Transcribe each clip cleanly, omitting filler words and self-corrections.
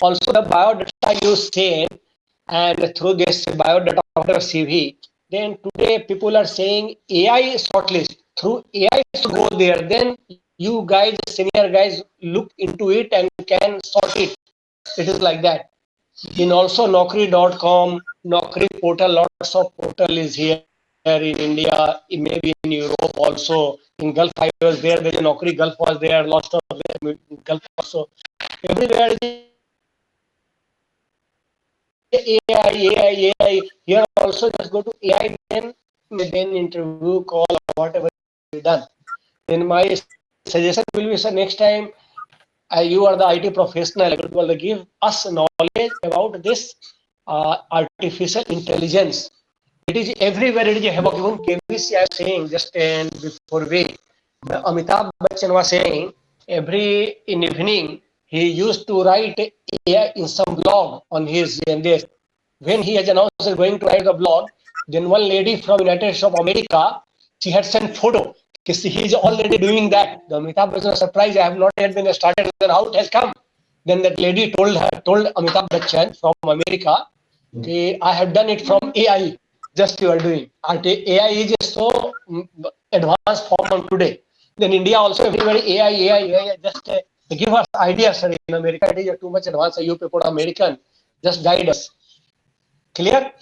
Also, the biodata you say, and through this biodata of the CV, then today people are saying AI shortlist. Through AI to go there, then you guys, senior guys, look into it and can sort it. It is like that. In also Naukri.com, Naukri portal, lots of portal is here in India, maybe in Europe also. In Gulf I was there, there's a Naukri Gulf was there, lots of Gulf also. Everywhere is AI. Here also just go to AI, then interview call or whatever will be done. Then my suggestion will be, sir, next time you are the IT professional, you will give us knowledge about this artificial intelligence. It is everywhere. It is havoc. Even KBC I was saying just before Amitabh Bachchan was saying every in evening he used to write AI in some blog on his and this. When he has announced he's going to write the blog, then one lady from United States of America, she had sent photo. He is already doing that. The Amitabh Bachchan was surprised. I have not yet been started. Then how it has come? Then that lady told Amitabh Bachchan from America, okay, I have done it from AI. Just you are doing. AI is so advanced form on today. Then India also everybody AI. Just give us ideas, sir. In America it is too much advanced. You people are American. Just guide us. Clear?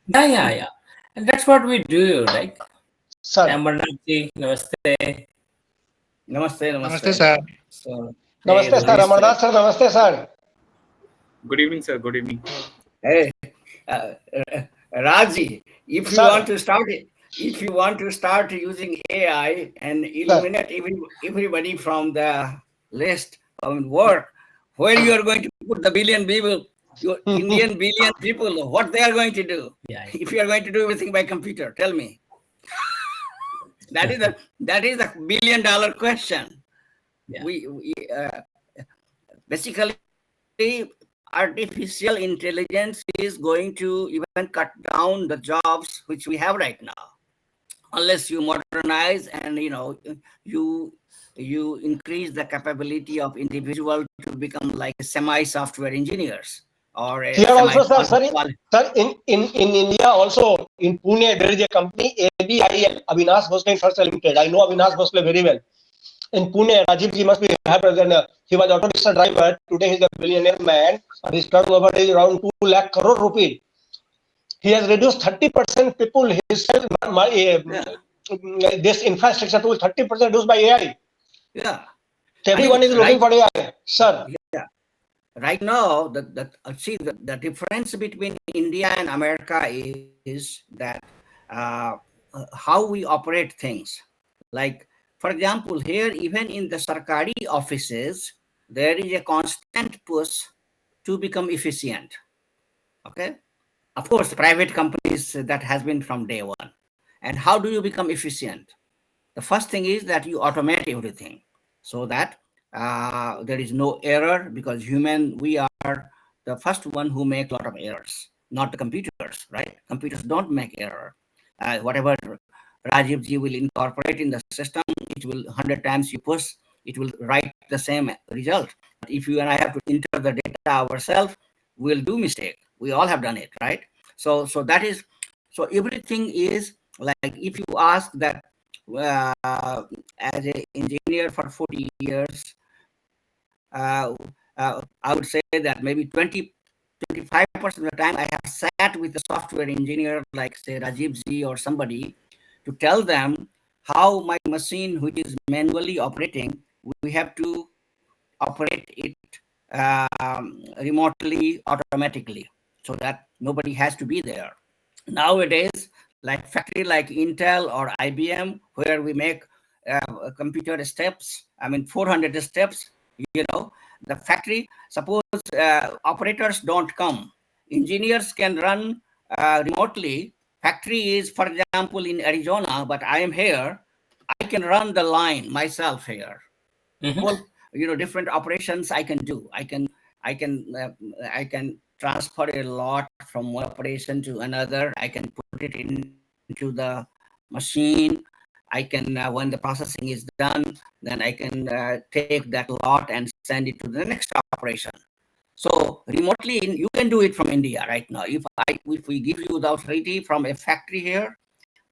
Yeah. And that's what we do, right? Sir. Amarnath ji, namaste. Namaste, sir. So, Namaste, sir. Amarnath, sir. Namaste, sir. Good evening, sir. Good evening. Hey, Raji, if you want to start it, if you want to start using AI and eliminate everybody from the list of work, where you are going to put the billion people, your Indian billion people, what they are going to do? Yeah. If you are going to do everything by computer, tell me. That is the $1 billion question. Yeah. We basically artificial intelligence is going to even cut down the jobs which we have right now, unless you modernize and you increase the capability of individual to become like semi-software engineers or a here also, sir, in India also, in Pune, there is a company, ABIL, Avinash Bhosle Infrastructure Limited. I know Avinash Bhosle very well. In Pune, Rajeevjee must be happy. He was auto rickshaw driver. Today he's a billionaire man. His turnover is around 2 lakh crore rupees. He has reduced 30% people. This infrastructure tool 30% reduced by AI. Yeah. So everyone is looking for AI, sir. Yeah. Right now, the difference between India and America is that how we operate things. Like, for example, here, even in the Sarkari offices, there is a constant push to become efficient. Okay? Of course, private companies, that has been from day one. And how do you become efficient? The first thing is that you automate everything so that there is no error, because we are the first one who make a lot of errors, not the computers, right? Computers don't make error. Whatever Rajeevjee will incorporate in the system, it will 100 times you push, it will write the same result. But if you and I have to enter the data ourselves, we'll do mistake. We all have done it, right? So that is, so everything is like, if you ask that as an engineer for 40 years, I would say that maybe 25% of the time I have sat with a software engineer like, say, Rajeevjee or somebody, to tell them how my machine, which is manually operating, we have to operate it remotely, automatically, so that nobody has to be there. Nowadays, like factory like Intel or IBM, where we make computer steps, 400 steps, the factory, suppose operators don't come, engineers can run remotely. Factory is, for example, in Arizona, but I am here, I can run the line myself here. Well, different operations I can do. I can transfer a lot from one operation to another. I can put it into the machine. I can, when the processing is done, then I can take that lot and send it to the next operation. So remotely, you can do it from India right now. If we give you the authority from a factory here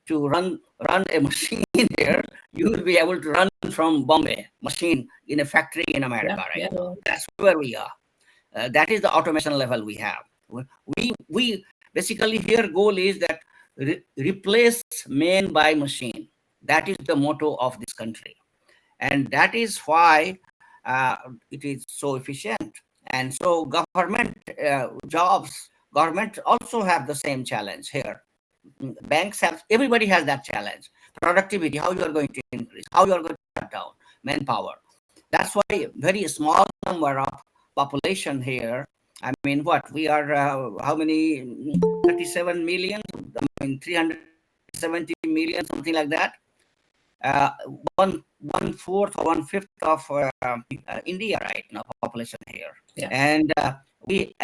to run a machine there, you will be able to run from Bombay machine in a factory in America right now. That's where we are. That is the automation level we have. We basically here goal is that replace man by machine. That is the motto of this country, and that is why it is so efficient. And so government jobs, government also have the same challenge here. Banks have, everybody has that challenge. Productivity, how you are going to increase, how you are going to cut down manpower. That's why very small number of population here. I mean, what we are, how many? 37 million. I mean, 370 million, something like that. Uh, one fourth or one fifth of India right now population here, and we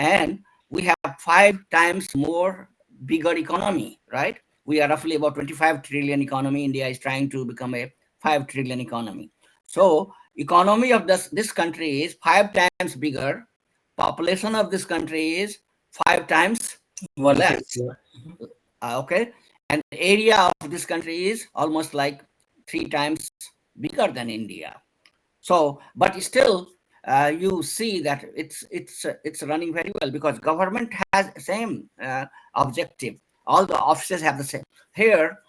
have 5 times more bigger economy, right? We are roughly about 25 trillion economy. India is trying to become a 5 trillion economy. So economy of this country is 5 times bigger. Population of this country is 5 times less. Okay, and area of this country is almost like 3 times bigger than India. So, but still, you see that it's running very well because government has same objective. All the offices have the same. Here,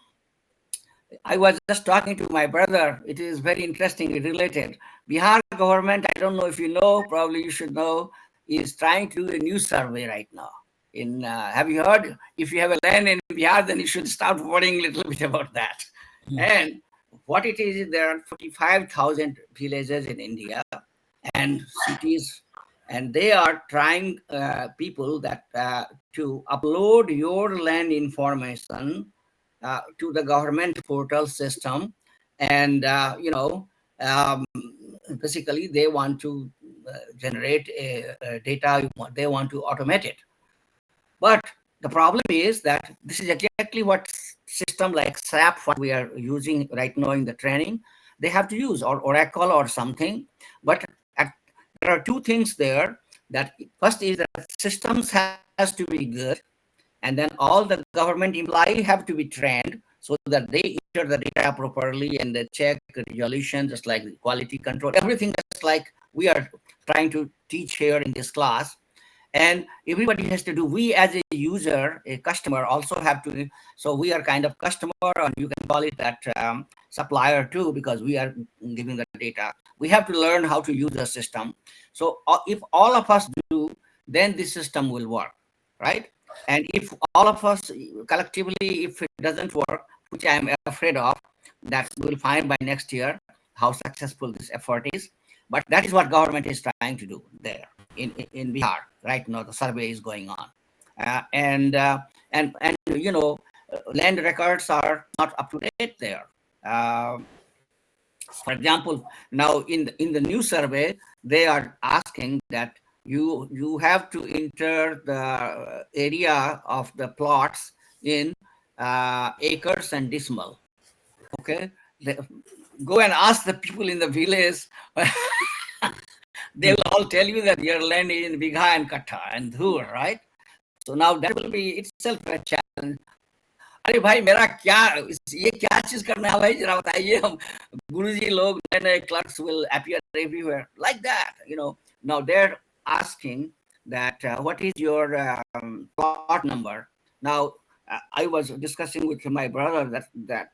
I was just talking to my brother. It is very interestingly related. Bihar government, I don't know if you know, probably you should know, is trying to do a new survey right now. Have you heard? If you have a land in Bihar, then you should start worrying a little bit about that. And what it is, there are 45,000 villages in India and cities, and they are trying people that to upload your land information to the government portal system, and basically they want to generate a data. They want to automate it, but the problem is that this is exactly what system like SAP, what we are using right now in the training, they have to use, or Oracle or something. But there are two things there. That first is that systems has to be good, and then all the government employees have to be trained so that they enter the data properly and they check resolution, just like quality control, everything just like we are trying to teach here in this class. And everybody has to do, we as a user, a customer also have to. So we are kind of customer, and you can call it that supplier too, because we are giving the data. We have to learn how to use the system. So if all of us do, then the system will work, right? And if all of us collectively, if it doesn't work, which I am afraid of, that we'll find by next year how successful this effort is. But that is what government is trying to do there in Bihar right now. The survey is going on, and land records are not up to date there. For example, now in the new survey, they are asking that you have to enter the area of the plots in acres and decimal. Okay, go and ask the people in the village. They will all tell you that your land is in Bigha and Kattha and Dhur, right? So now that will be itself a challenge. अरे भाई मेरा क्या ये क्या चीज करना है भाई जरा बताइए हम गुरुजी लोग नए clerks will appear everywhere like that, now they're asking that what is your plot number. Now I was discussing with my brother that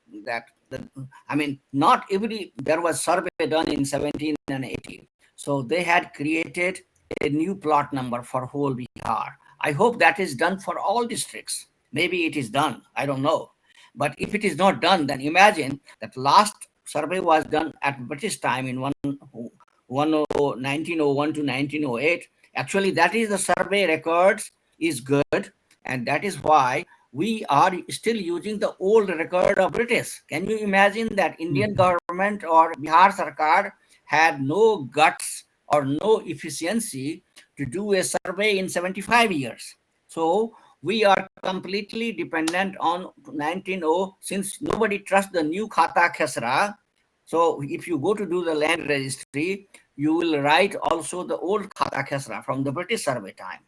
I mean, not every, there was survey done in 17 and 18, so they had created a new plot number for whole Bihar. I hope that is done for all districts. Maybe it is done, I don't know. But if it is not done, then imagine that last survey was done at British time in 1901 to 1908. Actually, that is the survey records is good, and that is why we are still using the old record of British. Can you imagine that Indian government or Bihar Sarkar had no guts or no efficiency to do a survey in 75 years? So we are completely dependent on 1900, since nobody trusts the new Khata Khesra. So if you go to do the land registry, you will write also the old khata khesra from the British survey time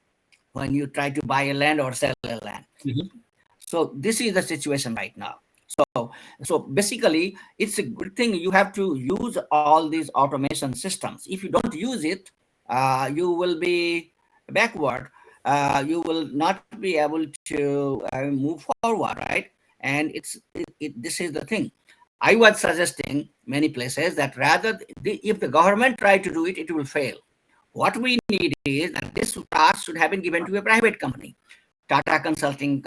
when you try to buy a land or sell a land. So this is the situation right now. So basically, it's a good thing you have to use all these automation systems. If you don't use it, you will be backward. You will not be able to move forward, right? And this is the thing. I was suggesting many places that rather if the government try to do it, it will fail. What we need is that this task should have been given to a private company. Tata Consulting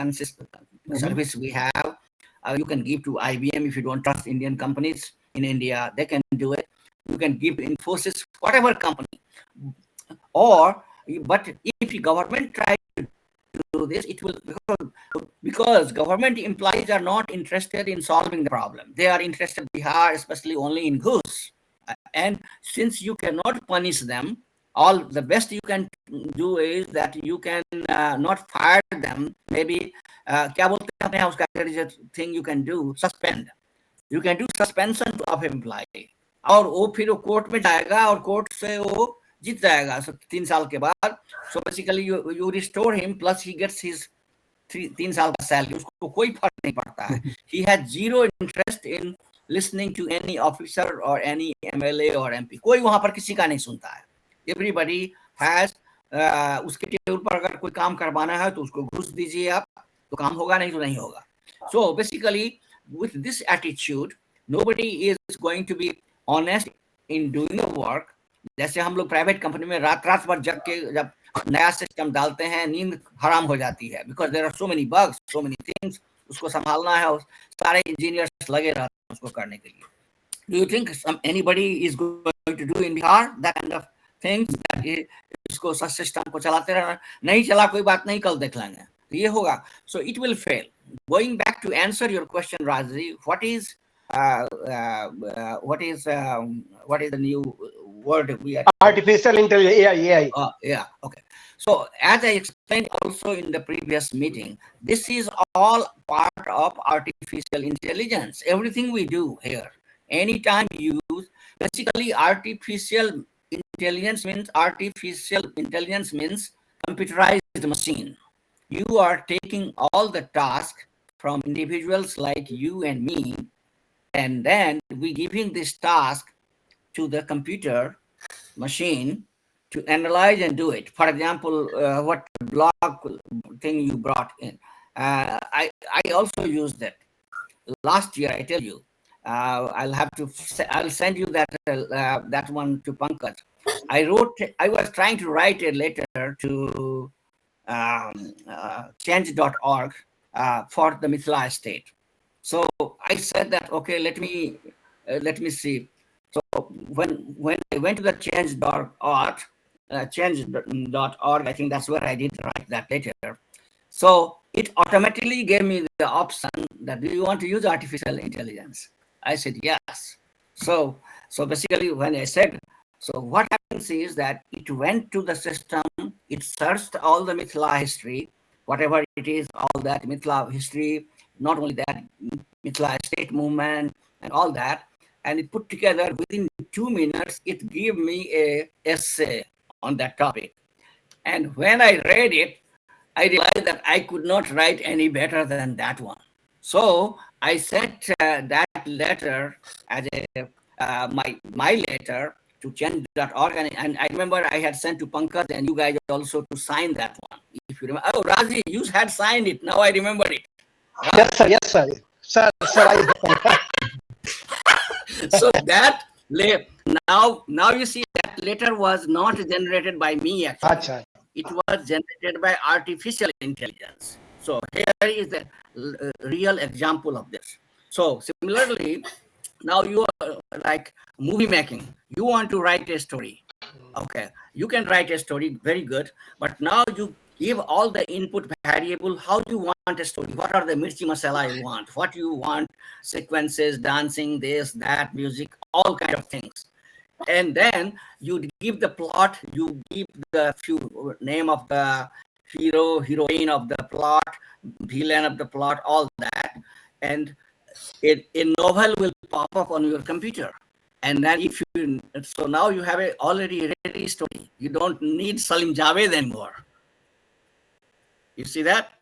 service we have. You can give to IBM if you don't trust Indian companies in India. They can do it. You can give Infosys, whatever company. But if the government try to do this, it will, because government employees are not interested in solving the problem. They are interested in Bihar, especially only in goose. And since you cannot punish them, all the best you can do is that you can not fire them. Maybe क्या बोलते हैं अपने यहाँ उसका, there is a thing you can do, suspend. You can do suspension of employee. और वो फिर वो कोर्ट में जाएगा और कोर्ट से वो जीत जाएगा 3 साल के बाद. So basically you restore him plus he gets his 3 साल का सैलरी. उसको कोई फर्क नहीं पड़ता है. He has zero interest in listening to any officer or any MLA or MP. कोई वहां पर किसी का नहीं सुनता है. Everybody has उसके टेबल पर अगर कोई काम करवाना है तो उसको घूस दीजिए आप, तो काम होगा, नहीं तो नहीं होगा. So basically with this attitude, nobody is going to be honest in doing the work. जैसे हम लोग प्राइवेट कंपनी में रात रात भर जग के जब नया सिस्टम डालते हैं, नींद हराम हो जाती है, because there are so many bugs, so many things. उसको संभालना है और सारे इंजीनियर्स लगे रहते हैं उसको करने के लिए. Do you think anybody is going to do in Bihar that kind of things? इसको सिस्टम को चलाते रहना, नहीं चला कोई बात नहीं, कल देख लेंगे, तो ये होगा. So it will fail. Going back to answer your question, Rajeevjee, what is the new word we are? Artificial intelligence, AI. Yeah, okay. So as I explained also in the previous meeting, this is all part of artificial intelligence. Everything we do here, anytime you use, basically artificial intelligence means computerized machine. You are taking all the tasks from individuals like you and me, and then we giving this task to the computer machine to analyze and do it. For example, what blog thing you brought in, I also used that last year. I tell you, I'll send you that one to Pankaj. I was trying to write a letter to change.org for the Mithila state. So I said that, okay, let me see. So when I went to the change.org, I think that's where I did write that letter. So it automatically gave me the option that, do you want to use artificial intelligence? I said yes. So basically when I said, so what happens is that it went to the system, it searched all the Mithila history, whatever it is, all that Mithila history, not only that, Mithila state movement and all that, and it put together within 2 minutes, it gave me a essay on that topic. And when I read it, I realized that I could not write any better than that one. So I sent that letter as my letter to change.org, and I remember I had sent to Pankaj and you guys also to sign that one. If you remember, oh, Raji, you had signed it. Now I remember it. Yes, sir. Sir, So that now you see that letter was not generated by me actually. Achha. It was generated by artificial intelligence. So here is the real example of this. So similarly, now you are like movie making. You want to write a story. Okay, you can write a story, very good. But now you give all the input variable, how you want a story. What are the mirchi masala you want? What you want, sequences, dancing, this, that, music, all kind of things. And then you give the plot, you give the few name of the hero, heroine of the plot, villain of the plot, all that. And a novel will pop up on your computer. And then if you, so now you have a already ready story. You don't need Salim Javed anymore. You see that?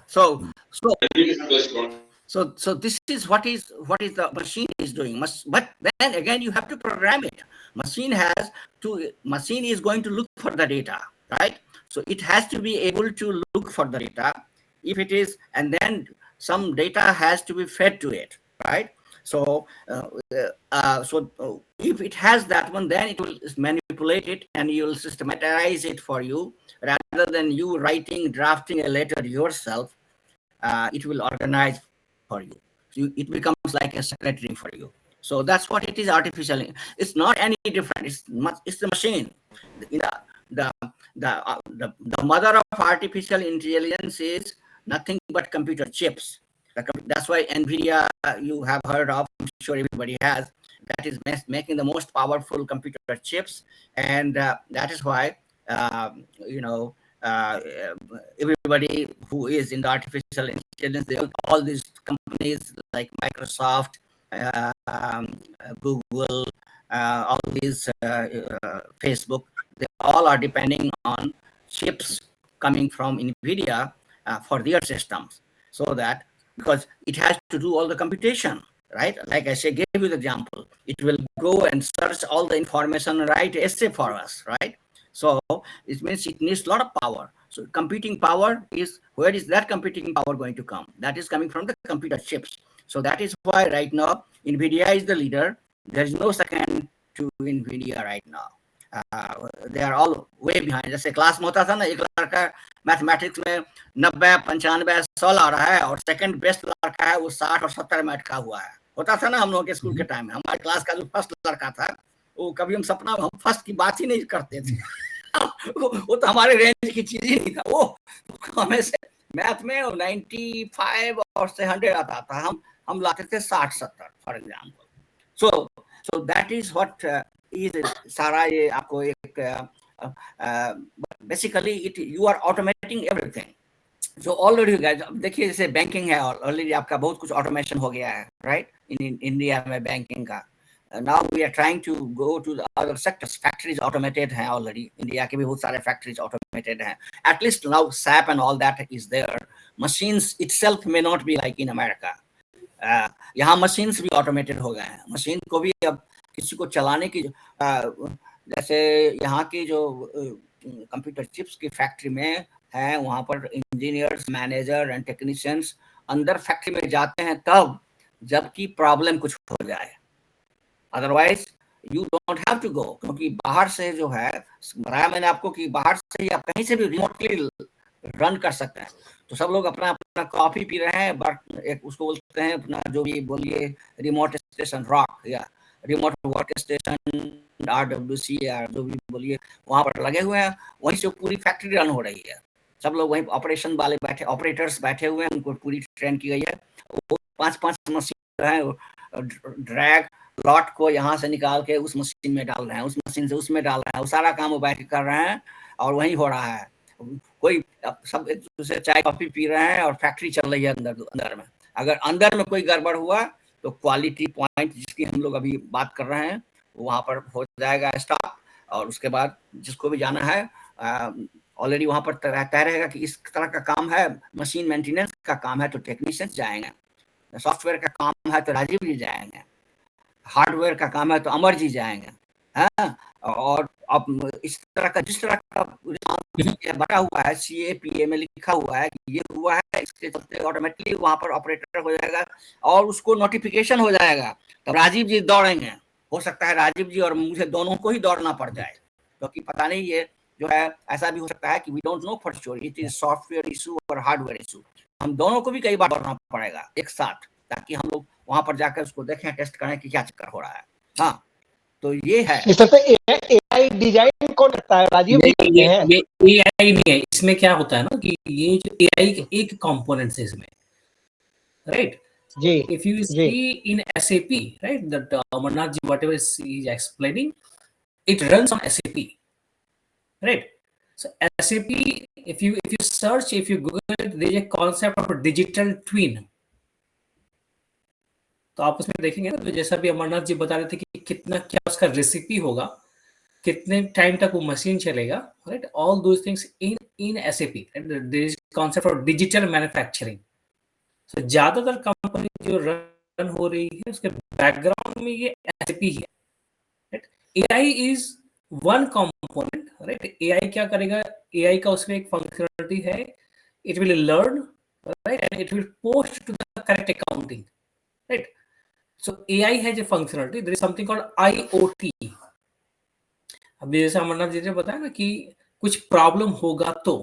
So this is what the machine is doing. But then again, you have to program it. Machine is going to look for the data, right? So it has to be able to look for the data. If it is, and then some data has to be fed to it, right? So if it has that one, then it will manipulate it and you will systematize it for you, rather than you drafting a letter yourself. It will organize for you. It becomes like a secretary for you. So that's what it is. Artificial. It's not any different. It's the machine. The mother of artificial intelligence is nothing but computer chips. That's why NVIDIA, you have heard of, I'm sure everybody has, that is making the most powerful computer chips. And that is why, everybody who is in the artificial intelligence, all these companies like Microsoft, Google, all these Facebook, they all are depending on chips coming from NVIDIA for their systems. So that, because it has to do all the computation, right? Like I say, gave you the example. It will go and search all the information, write essay for us, right? So it means it needs a lot of power. So computing power is, where is that computing power going to come? That is coming from the computer chips. So that is why right now NVIDIA is the leader. There is no second to NVIDIA right now. They are all way behind. जैसे class में होता था ना, एक लड़का mathematics में 90, 95, 100 ला रहा है, और सेकंड बेस्ट लड़का है वो 60 और 70 में अटका हुआ है. होता था ना हम लोग के स्कूल के टाइम में. हमारे क्लास का जो फर्स्ट लड़का था, वो कभी हम सपना में हम फर्स्ट की बात ही नहीं करते थे. वो तो हमारे रेंज की चीज ही नहीं था. वो हमें से मैथ में 95 और से 100 आता था. हम लाते थे 60-70 for example. So that is what is सारा ये आपको एक basically you are automating everything. So already guys, देखिए जैसे बैंकिंग है, ऑलरेडी आपका बहुत कुछ ऑटोमेशन हो गया है, राइट? इन इंडिया में बैंकिंग का. Now we are trying to go to the other sectors. Factories automated हैं already. इंडिया के भी बहुत सारे factories automated हैं. At least now SAP and all that is there. Machines itself may not be like in America. यहाँ machines भी automated हो गए हैं. मशीन को भी अब किसी को चलाने की, जैसे यहाँ की जो कंप्यूटर चिप्स की फैक्ट्री में है, वहाँ पर इंजीनियर्स, मैनेजर एंड टेक्नीशियंस अंदर फैक्ट्री में जाते हैं तब जबकि प्रॉब्लम कुछ हो जाए. Otherwise you don't have to go, क्योंकि बाहर से जो है, बताया मैंने आपको कि बाहर से ही आप कहीं से भी रिमोटली रन कर सकते हैं. तो सब लोग अपना अपना कॉफी पी रहे हैं, बट एक उसको बोलते हैं अपना जो भी बोलिए रिमोट स्टेशन रॉक या रिमोट वर्क स्टेशन RWC या जो भी बोलिए, वहाँ पर लगे हुए हैं. वहीं से पूरी फैक्ट्री रन हो रही है. सब लोग वहीं ऑपरेशन वाले बैठे, ऑपरेटर्स बैठे हुए हैं, उनको पूरी ट्रेन की गई है. वो 5-5 मशीन है, ड्रैग लॉट को यहाँ से निकाल के उस मशीन में डाल रहे हैं, उस मशीन से उसमें डाल रहे हैं. वो सारा काम वो बैठ के कर रहे हैं और वहीं हो रहा है. कोई सब एक दूसरे चाय कॉफी पी रहे हैं और फैक्ट्री चल रही है अंदर में. अगर अंदर में कोई गड़बड़ हुआ तो क्वालिटी पॉइंट जिसकी हम लोग अभी बात कर रहे हैं वहाँ पर हो जाएगा स्टॉप, और उसके बाद जिसको भी जाना है ऑलरेडी वहाँ पर तय रहेगा कि इस तरह का काम है, मशीन मेंटेनेंस का काम है तो टेक्नीशियंस जाएंगे, सॉफ्टवेयर का काम है तो राजीव जी जाएंगे, हार्डवेयर का काम है तो अमर जी जाएंगे. हाँ, और अब इस तरह का जिस तरह का बटा हुआ है, CAPA में लिखा हुआ है कि ये हुआ है, इसके चलते ऑटोमेटिकली वहाँ पर ऑपरेटर हो जाएगा और उसको नोटिफिकेशन हो जाएगा. तो राजीव जी दौड़ेंगे. हो सकता है राजीव जी और मुझे दोनों को ही दौड़ना पड़ जाए, क्योंकि पता नहीं ये जो है, ऐसा भी हो सकता है कि we don't know for sure it is software issue और हार्डवेयर इशू. हम दोनों को भी कई बार दौड़ना पड़ेगा एक साथ, ताकि हम लोग वहां पर जाकर उसको देखें, टेस्ट करें कि क्या चक्कर हो रहा है. हाँ, तो ये है. इस तरह से AI डिजाइन कौन करता है? राजीव जी करते हैं. ये AI नहीं है. इसमें क्या होता है ना कि ये जो AI के एक कंपोनेंट है इसमें, राइट? जी. If you see in SAP, right, that Amarnath ji, whatever he is explaining, it runs on SAP, right? So SAP, if you search, if you Google it, there is a concept of a digital twin. तो आप उसमें देखेंगे ना, तो जैसा भी अमरनाथ जी बता रहे थे कि कितना क्या उसका रेसिपी होगा, कितने टाइम तक वो मशीन चलेगा, right, all those things in SAP, there is concept of digital manufacturing. So ज्यादातर कंपनी जो रन हो रही है उसके बैकग्राउंड में ये एसएपी ही है, right. AI is one component, right. AI क्या करेगा, एआई का उसमें एक फंक्शनलिटी है, it will learn, right, and it will post to the correct accounting, right. So AI है जो functionality, there is something called IoT. अभी जैसे अमरनाथ जी ने बताया ना कि कुछ प्रॉब्लम होगा तो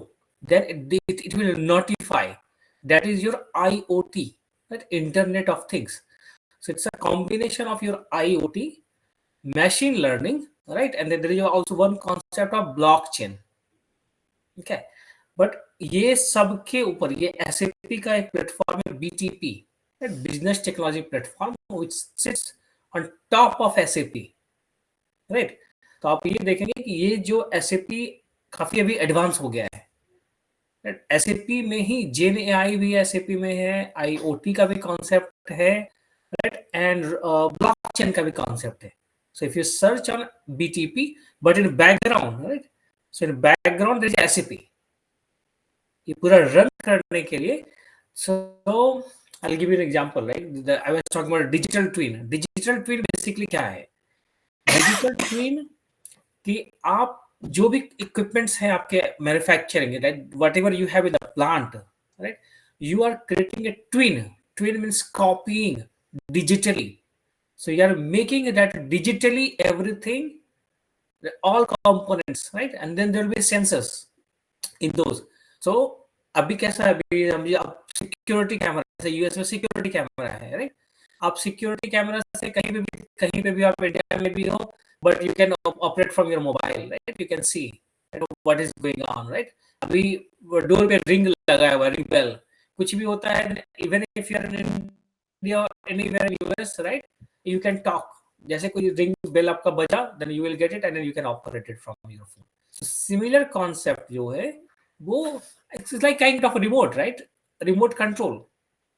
then it will notify, that is your IoT, right, Internet of Things. So it's a combination of your IoT, machine learning, right, and then there is also one concept of blockchain. Okay, but ये सबके ऊपर ये SAP का एक platform है, BTP, business technology platform, which sits on top of SAP, right. तो आप ये देखेंगे कि ये जो SAP काफी अभी एडवांस हो गया है, SAP में ही जेन AI भी SAP में है, IoT का भी कॉन्सेप्ट है, right, and blockchain का भी कॉन्सेप्ट है. So if you search on BTP, but in background, right, so in background there is SAP. ये पूरा रन करने के लिए, so I'll give you an example, right. I was talking about digital twin. Digital twin basically क्या है? Digital twin कि आप जो भी इक्विपमेंट्स हैं आपके manufacturing, right, whatever you have in the plant, right, you are creating a twin. Twin means copying digitally. So you are making that digitally everything, all components, right, and then there will be sensors in those. So अभी कैसा है, अभी हम security camera, जैसे US में security camera है, right, आप security camera से कहीं पे भी आप इंडिया में भी हो, but you can operate from your mobile, right, you can see what is going on, right. अभी डोर पे रिंग लगा हुआ, रिंग बेल, कुछ भी होता है, even if you are in India or anywhere in US, right, you can talk, जैसे कोई रिंग बेल आपका बजा, then you will get it and then you can operate it from your phone. So similar concept जो है वो it's like kind of remote, right, remote control.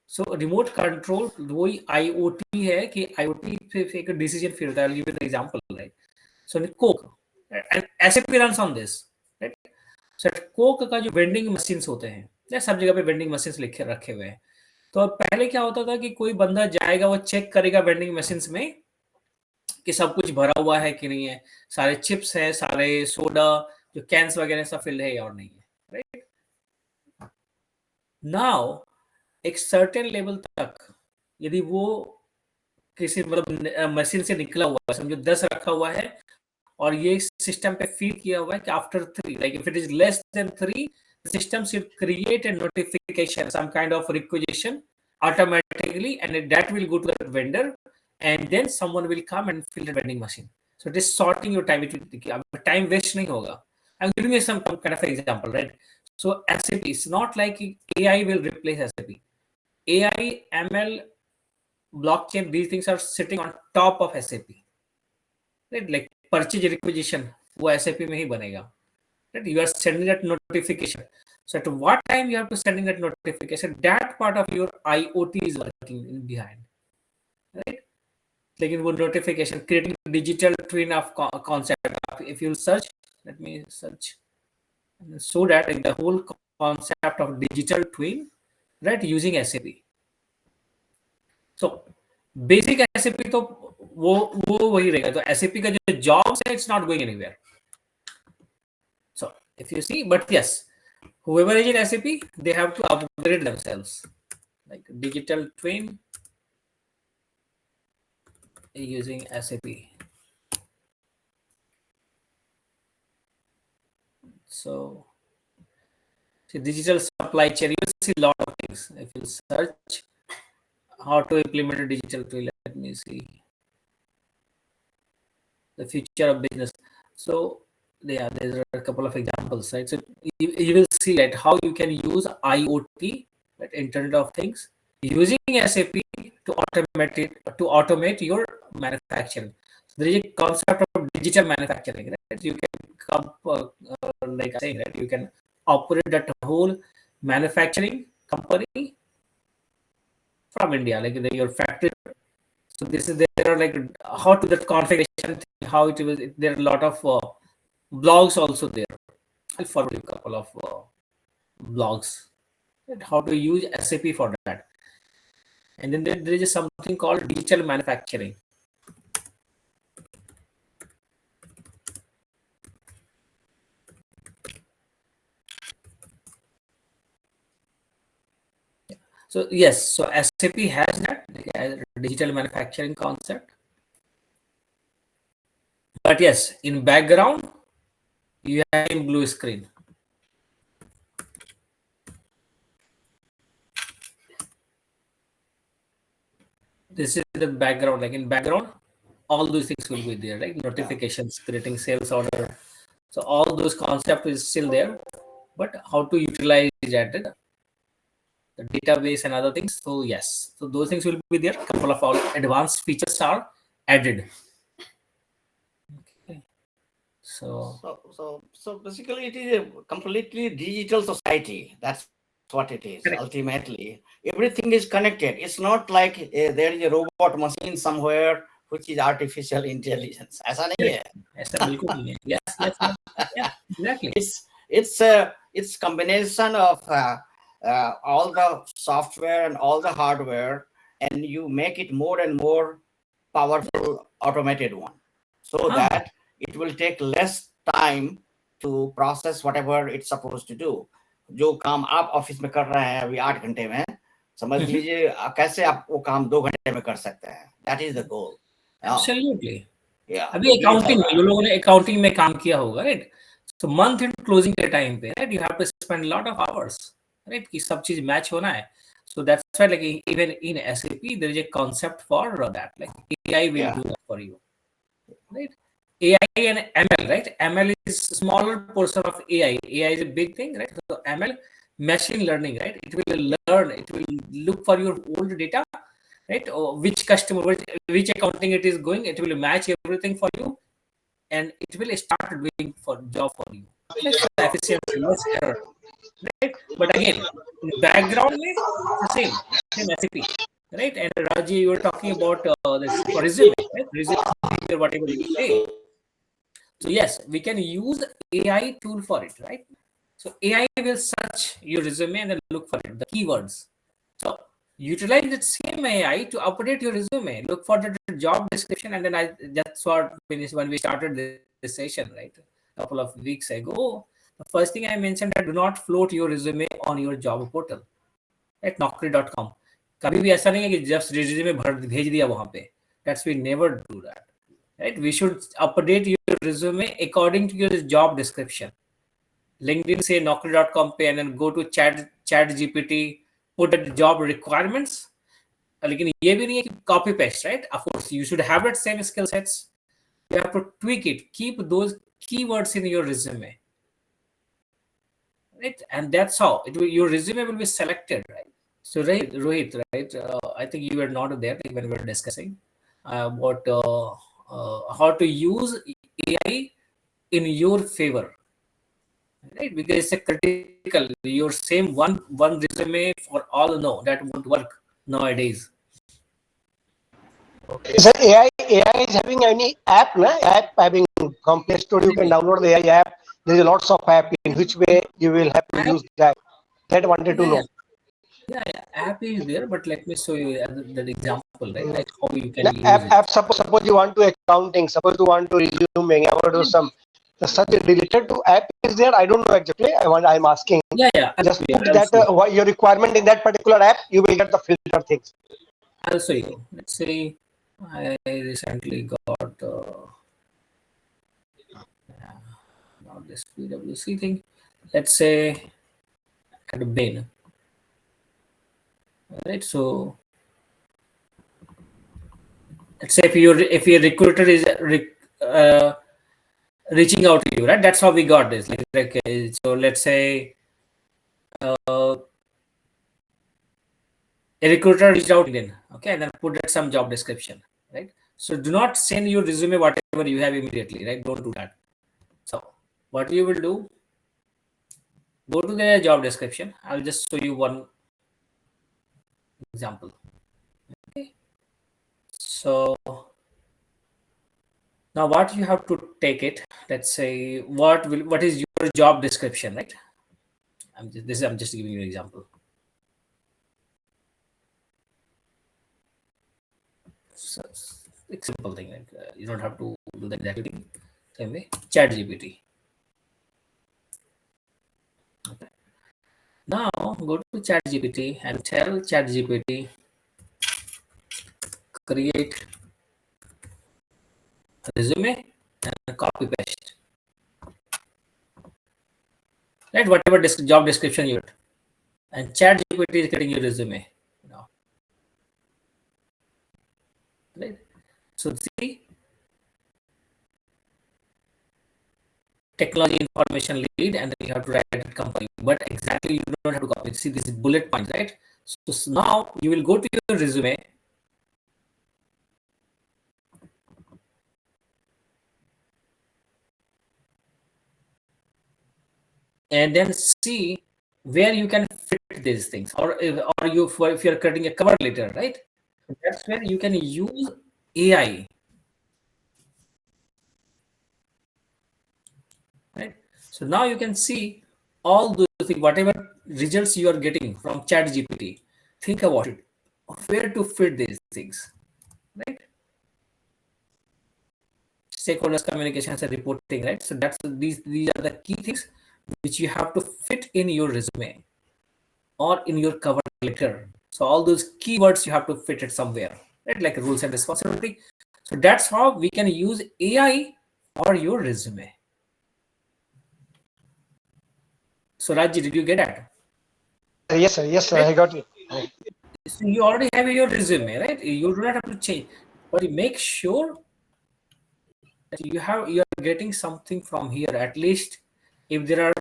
So remote control वही IoT है कि IoT से एक decision field है. I'll give you an example, right. So Coke and SAP runs on this, right. So Coke का जो vending machines होते हैं, या सब जगह पे vending machines लिखे रखे हुए हैं, तो पहले क्या होता था कि कोई बंदा जाएगा, वो चेक करेगा vending machines में कि सब कुछ भरा हुआ है कि नहीं है, सारे चिप्स है, सारे सोडा जो कैंस वगैरह सब फिल है और नहीं है, राइट. नाउ एक सर्टेन लेवल तक यदि वो किसी मतलब मशीन से निकला हुआ है, समझो 10 रखा हुआ है और ये सिस्टम पे फीड किया हुआ है कि after 3, like if it is less than 3, the system should create a notification, some kind of requisition automatically, and that will go to the vendor, and then someone will come and fill the vending machine. So it is sorting your time. Time waste नहीं होगा. I'm giving you some kind of example, right? So SAP is not like AI will replace SAP. AI, ML, blockchain, these things are sitting on top of SAP, right? Like purchase requisition वो SAP में ही बनेगा, right? You are sending that notification. So at what time you have to sending that notification, that part of your IoT is working in behind, right? लेकिन वो notification creating digital twin of concept. If you search, let me search, so that like the whole concept of digital twin, right, using SAP. So basic SAP तो वो वही रहेगा. तो SAP का जो jobs है, it's not going anywhere. So if you see, but yes, whoever is in SAP, they have to upgrade themselves, like digital twin using SAP. So see, digital supply chain, you will see a lot of things. If you search how to implement a digital twin, let me see the future of business. So yeah, there are a couple of examples, right? So you will see that how you can use IoT, right, Internet of Things, using SAP to automate your manufacturing. So there is a concept of digital manufacturing, right? You can come like saying, right, you can operate that whole manufacturing company from India, like your factory So this is there are like how to that configuration, how it will. There are a lot of blogs also there. I'll forward you a couple of blogs. Right? How to use SAP for that. And then there is something called digital manufacturing. So yes, so SAP has that digital manufacturing concept. But yes, in background, you have in blue screen. This is the background, like in background, all those things will be there, like notifications, creating sales order. So all those concept is still there, but how to utilize that, the database and other things. So yes, so those things will be there. Couple of all advanced features are added. Okay. So basically, it is a completely digital society. That's what it is. Correct. Ultimately, everything is connected. It's not like there is a robot machine somewhere which is artificial intelligence. ऐसा नहीं है. ऐसा बिल्कुल नहीं है. Yes, yeah, exactly. It's combination of all the software and all the hardware, and you make it more and more powerful, automated one, so that it will take less time to process whatever it's supposed to do. जो काम आप office में कर रहे हैं अभी 8 घंटे में, समझ लीजिए कैसे आप वो काम 2 घंटे में कर सकते हैं. That is the goal. Absolutely. Yeah. अभी अकाउंटिंग में, जो लोगों ने अकाउंटिंग में काम किया होगा, राइट, तो मंथ एंड क्लोजिंग के टाइम पे, right, you have to spend lot of hours, right, कि सब चीज मैच होना है. So that's why, like, even in SAP, there is a concept for that. Like AI will do that for you, right? AI and ML, right? ML is smaller portion of AI. AI is a big thing, right? So ML, machine learning, right? It will learn. It will look for your old data, right? Or which customer, which accounting it is going. It will match everything for you, and it will start doing for job for you. Less efficiency, less error. Right? But again, in background, it's the same SAP, right? And Raji, you were talking about this for resume, right? Resume, whatever you say. So yes, we can use AI tool for it, right? So AI will search your resume and then look for it, the keywords. So utilize that same AI to update your resume. Look for the job description, and then that's what when we started this session, right? A couple of weeks ago. The first thing I mentioned that do not float your resume on your job portal at naukri.com. कभी भी ऐसा नहीं है कि just resume भेज दिया वहां पे. That's we never do that, right? We should update your resume according to your job description. LinkedIn से naukri.com पे and then go to chat GPT, put the job requirements. लेकिन ये भी नहीं है कि copy paste, right? Of course, you should have that same skill sets. You have to tweak it. Keep those keywords in your resume. Right, and that's how your resume will be selected, right? So Rohit, right, I think you were not there when we were discussing about how to use AI in your favor, right? Because it's a critical, your same one resume for all, no, that won't work nowadays. Okay. Sir, AI is having any app, na? App having from Play Store, you can download the AI app. There is lots of app. In which way you will have to use that? That wanted to know. Yeah, app is there, but let me show you the example, right? Like how you can use it. App. Suppose you want to accounting. Suppose you want to resume. I want to do some. Such related to app is there. I don't know exactly. I'm asking. Yeah. Just put that what your requirement in that particular app. You will get the filter things. I'll show you. Let's say I recently got not this PwC thing. Let's say at Bain. Right. So let's say if your recruiter is reaching out to you, right? That's how we got this. Like so let's say a recruiter reached out in, okay, and then put that some job description, right? So do not send your resume whatever you have immediately, right? Don't do that. So what you will do, go to the job description. I'll just show you one example. Okay. So now what you have to take it, let's say what is your job description, right? I'm just giving you an example. So, it's a simple thing, like you don't have to do the exact thing. Same way, chat GPT. Okay. Now go to chat GPT and tell chat GPT create resume and copy paste, right? Whatever job description you want, and chat GPT is getting your resume now, right? So see, technology information lead, and then you have to write it company, but exactly you don't have to copy. See, this is bullet points, right? So now you will go to your resume, and then see where you can fit these things, or if you're creating a cover letter, right? That's where you can use AI, right? So now you can see all those things, whatever results you are getting from chat GPT, think about it, where to fit these things, right? Stakeholders communications and reporting, right? So these are the key things which you have to fit in your resume or in your cover letter. So all those keywords you have to fit it somewhere, right? Like rules and responsibility. So that's how we can use AI for your resume. So Raji, did you get that? Yes, sir. Yes, sir. I got it. So you already have your resume, right? You do not have to change, but you make sure that you are getting something from here. At least if there are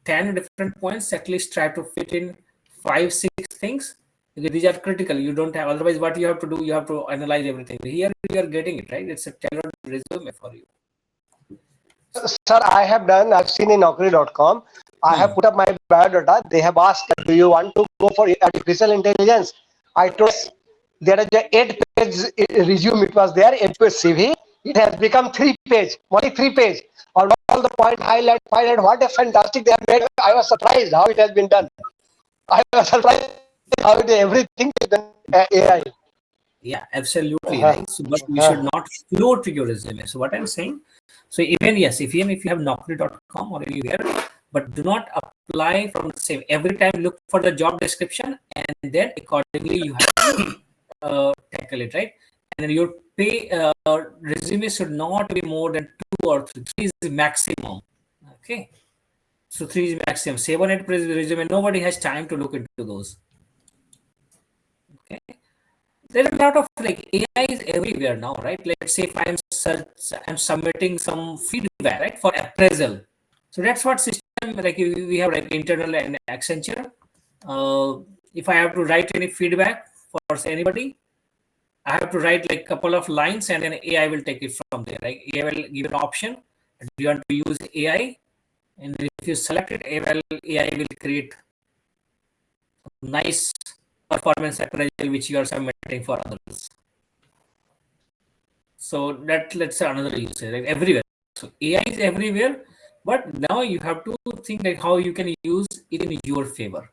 10 different points, at least try to fit in 5-6 things, because these are critical. You don't have, otherwise what you have to do, you have to analyze everything. Here you are getting it, right? It's a tailored resume for you. Sir, I've seen in Naukri.com, I have put up my biodata. They have asked, do you want to go for artificial intelligence? I told there is a 8-page resume. It was there, 8-page CV. It has become 3-page, only 3-page. All the point highlight, what a fantastic they have made. I was surprised how it has been done. I was surprised how everything is done AI. Yeah, absolutely, right? So, but you should not float your resume. So what I'm saying, so even yes, even if you have Naukri.com or anywhere, but do not apply from the same. Every time look for the job description, and then accordingly you have to tackle it, right? And then your resume should not be more than 2 or 3. 3 is maximum. Okay, so 3 is maximum. 7-8 resume, nobody has time to look into those. Okay. There are a lot of like AI is everywhere now, right? Let's say if I'm submitting some feedback, right, for appraisal. So that's what system, like we have like internal and Accenture. If I have to write any feedback for anybody, I have to write like a couple of lines, and then AI will take it from there. Like AI will give an option. Do you want to use AI? And if you select it, AI will create nice performance appraisal which you are submitting for others. So let's say another use, right? Everywhere. So AI is everywhere, but now you have to think like how you can use it in your favor.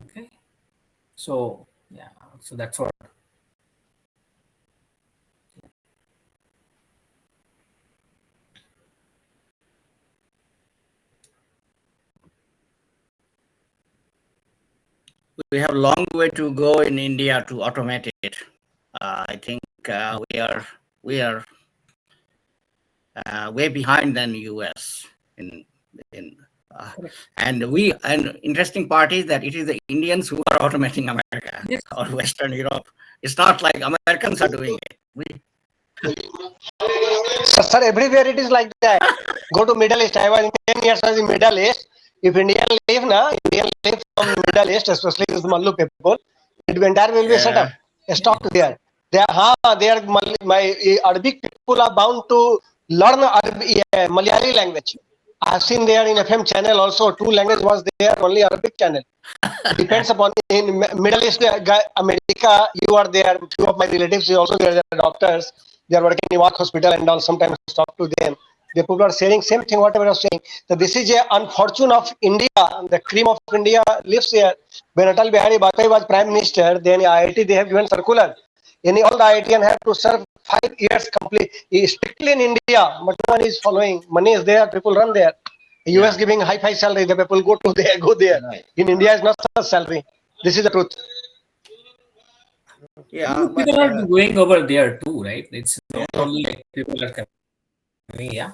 Okay. So yeah, so that's what. We have a long way to go in India to automate it. I think we are way behind than US and interesting part is that it is the Indians who are automating America or Western Europe. It's not like Americans are doing it. Sir, everywhere it is like that. Go to Middle East. I was 10 years in Middle East. If Indian leave from Middle East, especially the Mallu people, it entire will be set up, stopped there. They are my Arabic people are bound to learn Malayali language. I have seen there in FM channel also 2 language was there, only Arabic channel. Depends upon in Middle East, America. You are there. Few of my relatives is also there. They are doctors. They are working in Newark Hospital and all. Sometimes talk to them. The people are saying same thing. Whatever I was saying. That this is a unfortune of India. The cream of India lives here. When Atal Bihari Vajpayee was Prime Minister, then IIT they have given circular. Any all the IITian have to serve 5 years complete strictly in India. But no one is following. Money is there. People run there. US giving high salary, the people go there. Right. In India, is not such salary. This is the truth. Yeah, but People are going over there too, right? It's not only like people are coming, yeah.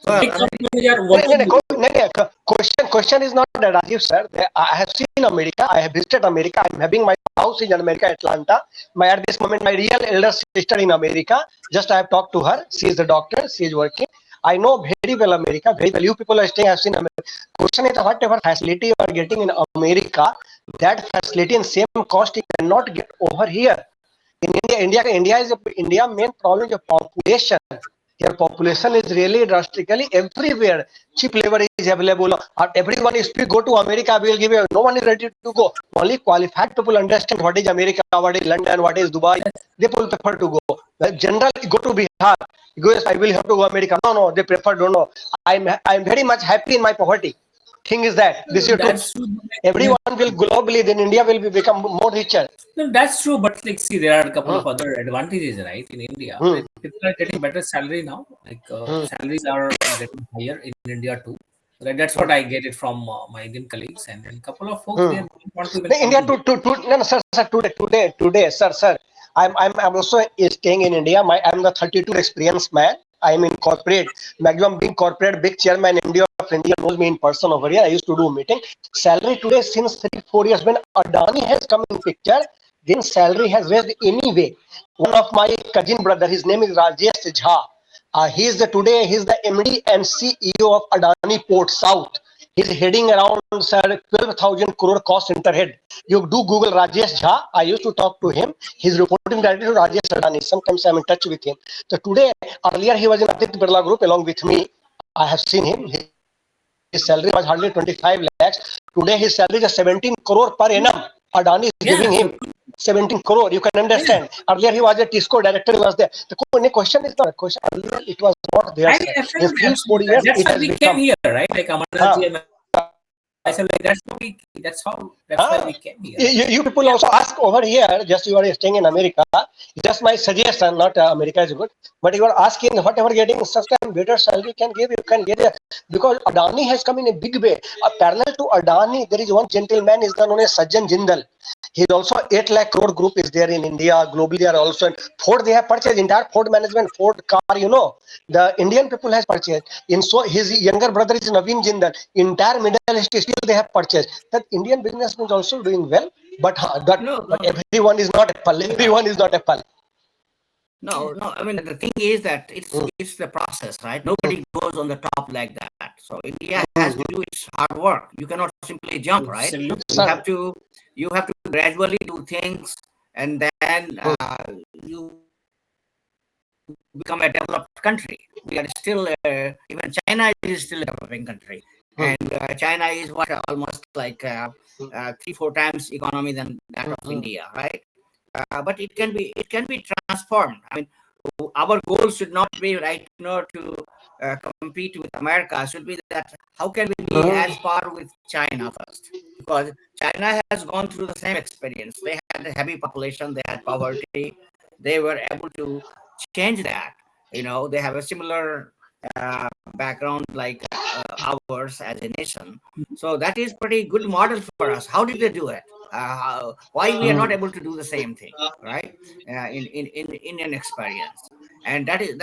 well, Big companies are No, no, working. Question is not that, Rajiv sir. I have seen America. I have visited America. I'm having my house in America, Atlanta. At this moment, my real elder sister in America. Just I have talked to her. She is the doctor. She is working. I know very well America. Very well. You people are staying. I have seen America. Question is whatever facility you are getting in America, that facility in same cost you cannot get over here. In India main problem is the population. Your population is really drastically everywhere. Cheap labor is available. Everyone is to go to America. We will give you. No one is ready to go. Only qualified people understand what is America, what is London, what is Dubai. They people prefer to go. The general go to Bihar. Yes, I will have to go America. No. They prefer. Don't know. I'm very much happy in my poverty. Thing is that this is truth. That's true. Everyone will globally. Then India will become more richer. No, that's true, but like, see, there are a couple of other advantages, right? In India, right? People are getting better salary now. Like salaries are getting higher in India too. Right? That's what I get it from my Indian colleagues, and then a couple of folks they want to even India come no, sir, today, sir. I'm also staying in India. I'm the 32 experienced man. I'm in corporate. Maximum being corporate, big chairman India of India knows me in person over here. I used to do meeting. Salary today since 3-4 years when Adani has come in picture, then salary has raised anyway. One of my cousin brother, his name is Rajeevjee. He's the MD and CEO of Adani Port South. He's heading around, sir, 12,000 crore cost center head. You do Google Rajesh Jha. I used to talk to him. He's reporting directly to Rajesh Adani. Sometimes I'm in touch with him. So today, earlier he was in Aditya Birla Group along with me. I have seen him. His salary was hardly 25 lakhs. Today his salary is 17 crore per annum. Adani is giving him 17 crore. You can understand. Earlier he was a Tisco director. He was there. The question is not a question. Earlier it was not there. I Sir. felt In 3-4 years that's it why has we become. came here, right? Like Amarnath and myself, like that's why we came here. You people also ask over here, just you are staying in America, just my suggestion, not America is good, but you are asking whatever getting such kind better salary you can get it. Because Adani has come in a big way. Parallel to Adani, there is one gentleman is known as Sajjan Jindal. He is also 8 lakh crore group is there in India. Globally, they are also in Ford. They have purchased entire Ford management, Ford car. The Indian people has purchased. His younger brother is Naveen Jindal. Entire Middle East still they have purchased. That Indian businessmen is also doing well. But but everyone is not Apple. Everyone is not Apple. No. I mean, the thing is that it's the process, right? Nobody goes on the top like that. So India has to do its hard work. You cannot simply jump, right? Absolutely. You have to gradually do things, and then you become a developed country. We are still even China is still a developing country, and China is almost like 3-4 times economy than that of India, right? But it can be transformed. I mean, our goal should not be right now to compete with America. Should be that how can we be as par with China first? Because China has gone through the same experience. They had a heavy population. They had poverty. They were able to change that. They have a similar background like ours as a nation. So that is pretty good model for us. How did they do it? Why we are not able to do the same thing, right? In Indian experience, and that is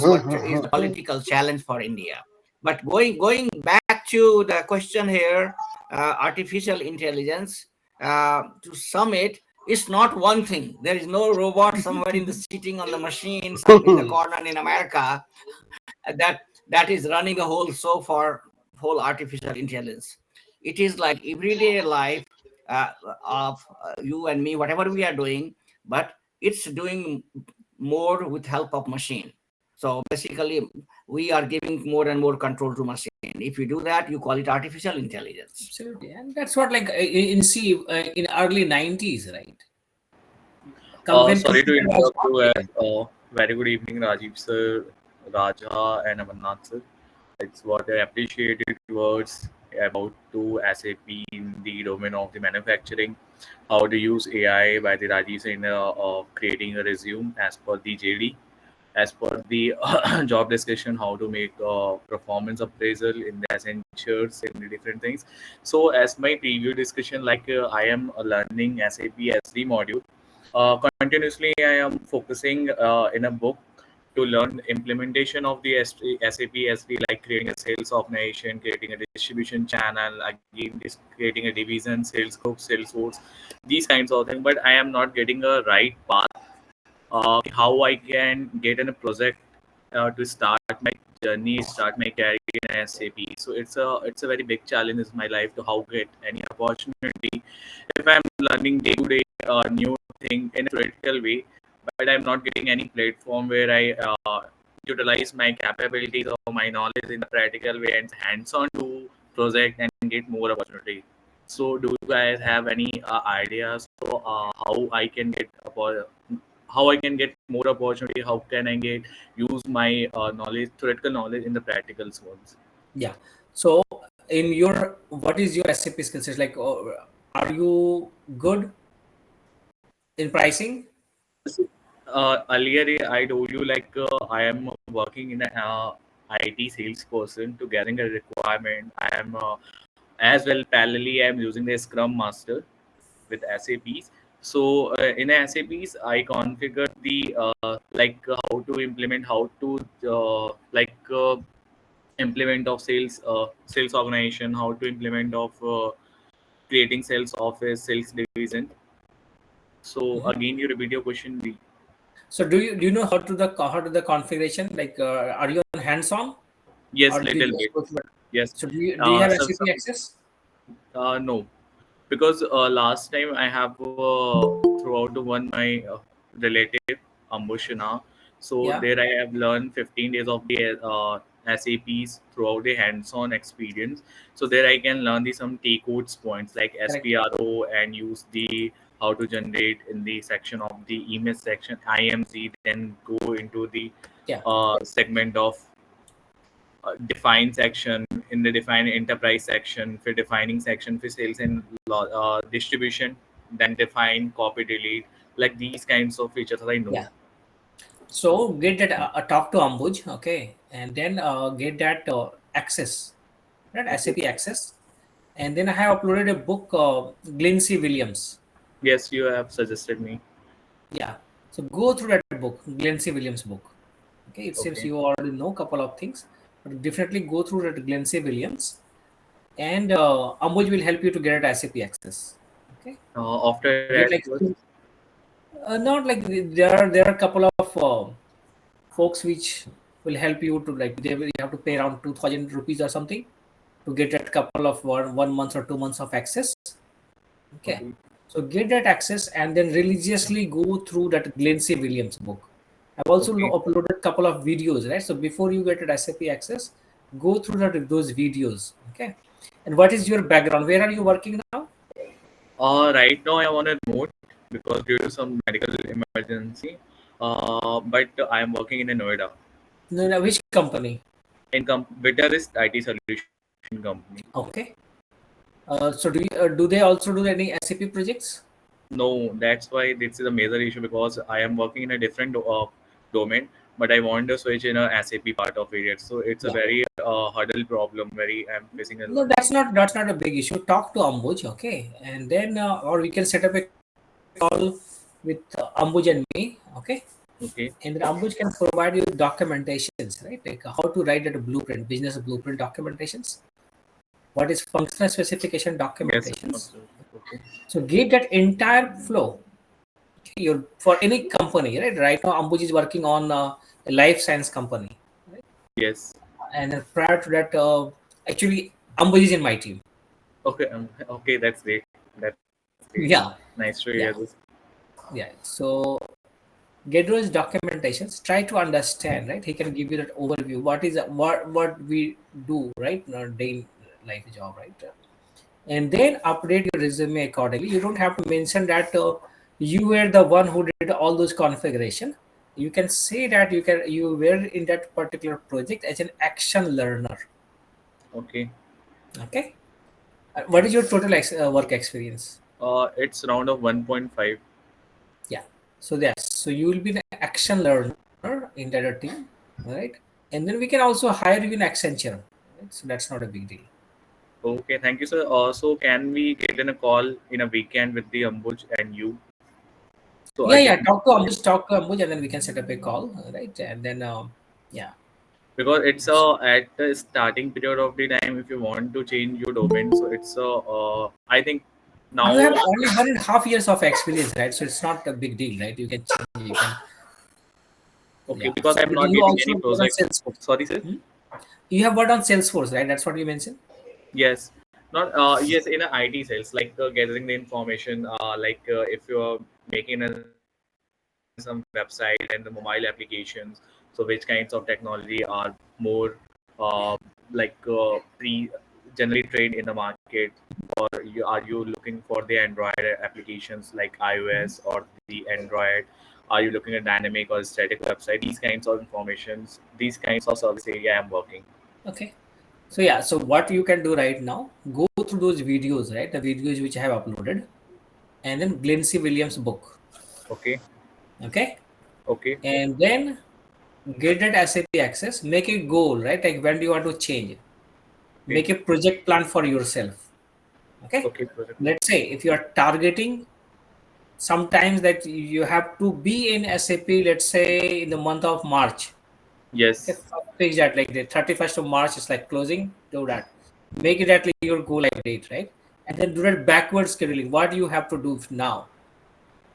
what is the political challenge for India. But going back to the question here, artificial intelligence, to sum it, it's not one thing. There is no robot somewhere sitting on the machine in the corner in America that is running a whole show for whole artificial intelligence. It is like everyday life of you and me, whatever we are doing, but it's doing more with help of machine. So basically, we are giving more and more control to machine. And if you do that, you call it artificial intelligence. Absolutely, and that's what like in early 90s, right? When Sorry to computer was interrupt not you. there. Very good evening, Rajiv sir, Raja, and Amarnath sir. It's what I appreciated towards about to SAP in the domain of the manufacturing, how to use AI by the Rajiv sir in creating a resume as per the JD, as per the job description, how to make performance appraisal in the essentials in the different things. So, as my previous discussion, like I am learning SAP SD module. Continuously, I am focusing in a book to learn implementation of the SAP SD, like creating a sales organization, creating a distribution channel, again, creating a division, sales group, sales force, these kinds of things. But I am not getting a right path how I can get in a project to start my journey, start my career in SAP. So it's a very big challenge in my life to how get any opportunity if I'm learning day to day new thing in a theoretical way, but I'm not getting any platform where I utilize my capabilities or my knowledge in a practical way and hands-on to project and get more opportunity. So, do you guys have any ideas so how I can get how I can get more opportunity? How can I get use my knowledge, theoretical knowledge in the practical ones? Yeah. So in your what is your SAP skill set like? Are you good in pricing? Earlier, I told you like I am working in a IT salesperson to getting a requirement. I am as well parallelly I am using the Scrum Master with SAPs. So in SAPs, I configure the like how to implement, how to implement of sales organization, how to implement of creating sales office, sales division. So Mhm. again, you repeat your question. So do you know how to the configuration? Like, are you on hands-on Yes, or do you little just bit. go through it? Yes. So do you have So, SAP access? no, because last time I have throughout the one my relative Ambushana. So Yeah, there I have learned 15 days of the SAPs throughout the hands-on experience. So there I can learn the some T codes points like correct. SPRO and use the how to generate in the section of the email section IMZ, then go into the Yeah. segment of define section in the define enterprise section for defining section for sales and distribution, then define copy delete, like these kinds of features I know. Yeah. So get that talk to Ambuj, okay, and then get that access, right? SAP Okay. access, and then I have uploaded a book, Glency Williams. Yes, you have suggested me. Yeah. So go through that book, Glency Williams book. Okay, it seems Okay. you already know a couple of things, but definitely go through that Glency Williams, and Ambuj will help you to get at SAP access. Okay, After get that like was not like there are a couple of folks which will help you to like you have to pay around 2,000 rupees or something to get that couple of one month or 2 months of access. Okay, okay. so get that access and then religiously go through that Glency Williams book. I've also Okay. uploaded a couple of videos, right? So before you get that SAP access, go through those videos. Okay, and what is your background? Where are you working now? Right now I want to note because due to some medical emergency, but I am working in a Noida No, no, which company? in Vitarist IT solution company. Okay. So do they also do any SAP projects? No, that's why this is a major issue because I am working in a different domain, but I want to switch in a SAP part of it. So it's a Yeah. very hurdle problem. Very I'm facing a No, lot. that's not a big issue. Talk to Ambuj, okay, and then or we can set up a call with Ambuj and me, okay, Okay, and then Ambuj can provide you with documentations, right? Like how to write a blueprint, business blueprint documentations. What is functional specification yes, documentations? okay, So get that entire flow. Your for any company, right? Right now, Ambuj is working on a life science company, right? yes, And then prior to that, actually, Ambuj is in my team. okay, okay. That's great. That's great. Yeah, Nice to hear yeah, this. yeah. So get those documentations, try to understand, right? He can give you that overview. What we do, right? In our day life job, right? And then update your resume accordingly. You don't have to mention that you were the one who did all those configuration. You can say that you were in that particular project as an action learner. Okay. Okay. What is your total work experience? It's around of 1.5. Yeah. So yes, so you will be an action learner in that team, right? And then we can also hire you in Accenture. Right? So that's not a big deal. Okay, thank you, sir. So can we get in a call in a weekend with the Ambuj and you? So I Yeah. can, Talk to Ambuj, and then we can set up a call, right? And then yeah. because it's at the starting period of the time if you want to change your domain. So it's I think You now. have only 1.5 years of experience, right? So it's not a big deal, right? You can change. You can. Okay, Yeah. because So I'm but not you getting also any work on project. Salesforce. Sorry, sir. Hmm? You have worked on Salesforce, right? That's what you mentioned. Yes, not yes in a IT sales like gathering the information. If you're making some website and the mobile applications, so which kinds of technology are more pre generally trade in the market, or are you looking for the Android applications like iOS or the Android? Are you looking at dynamic or static website? These kinds of informations, these kinds of service area I'm working. Okay. So yeah. So what you can do right now, go through those videos, right? The videos which I have uploaded, and then Glenn C. Williams' book. Okay, Okay. okay, And then get that SAP access, make a goal, right? Like when do you want to change? okay, Make a project plan for yourself. Okay. okay, project. Let's say if you are targeting sometimes that you have to be in SAP, let's say in the month of March. Okay, Yes. fix that like the 31st of March is like closing, do that. Make it at like your goal like date, right? And then do that backward scheduling. What do you have to do now?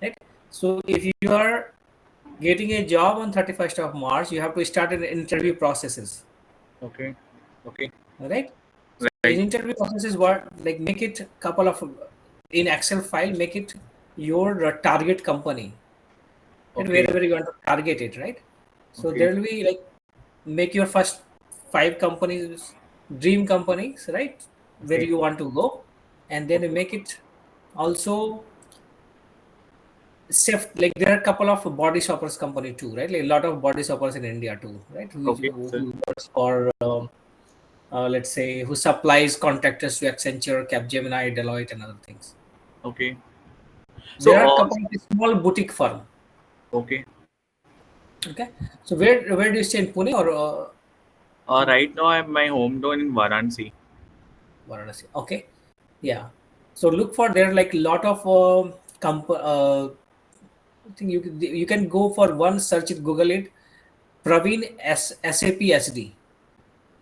Right? So if you are getting a job on 31st of March, you have to start an interview processes. Okay. Okay. Right? So in Right. interview processes, what like make it couple of in Excel file, make it your target company, right? Okay. Wherever you want to target it, right? So Okay. there will be like make your first 5 companies, dream companies, right? Where Okay. you want to go, and then Okay. make it also safe. Like there are a couple of body shoppers company too, right? Like a lot of body shoppers in India too, right? Okay. Sir. Who works for let's say who supplies contractors to Accenture, Capgemini, Deloitte, and other things. Okay. So There are a couple of small boutique firm. okay. Okay, so where do you stay in Pune or Right now I'm my hometown in Varanasi. Varanasi? Okay, yeah. So look for there like lot of I think you can go for one search it Google it Praveen SAP SD.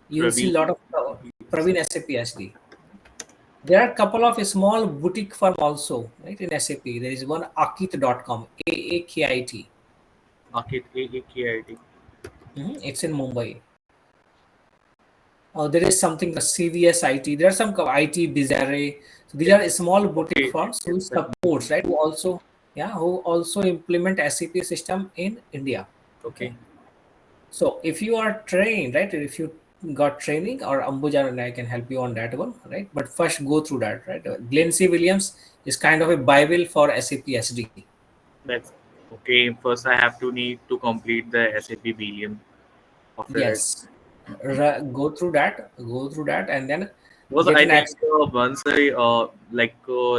You will see Praveen. lot of Praveen SAP SD. There are a couple of small boutique firm also, right, in SAP. There is one Akit.com, AAKIT. Akit AAKIT. It's in Mumbai. There is something the CVS IT. There are some IT Bizarre. So these are small boutique Okay. firms who It's supports, right? Who also implement SAP system in India. okay. Okay. So if you are trained, right? If you got training or Ambuja and I can help you on that one, right? But first go through that, right? Glenn C. Williams is kind of a Bible for SAP SD. That's okay. First I have to need to complete the SAP billion. After that, Yes. Go through that, and then because get I an think access. once I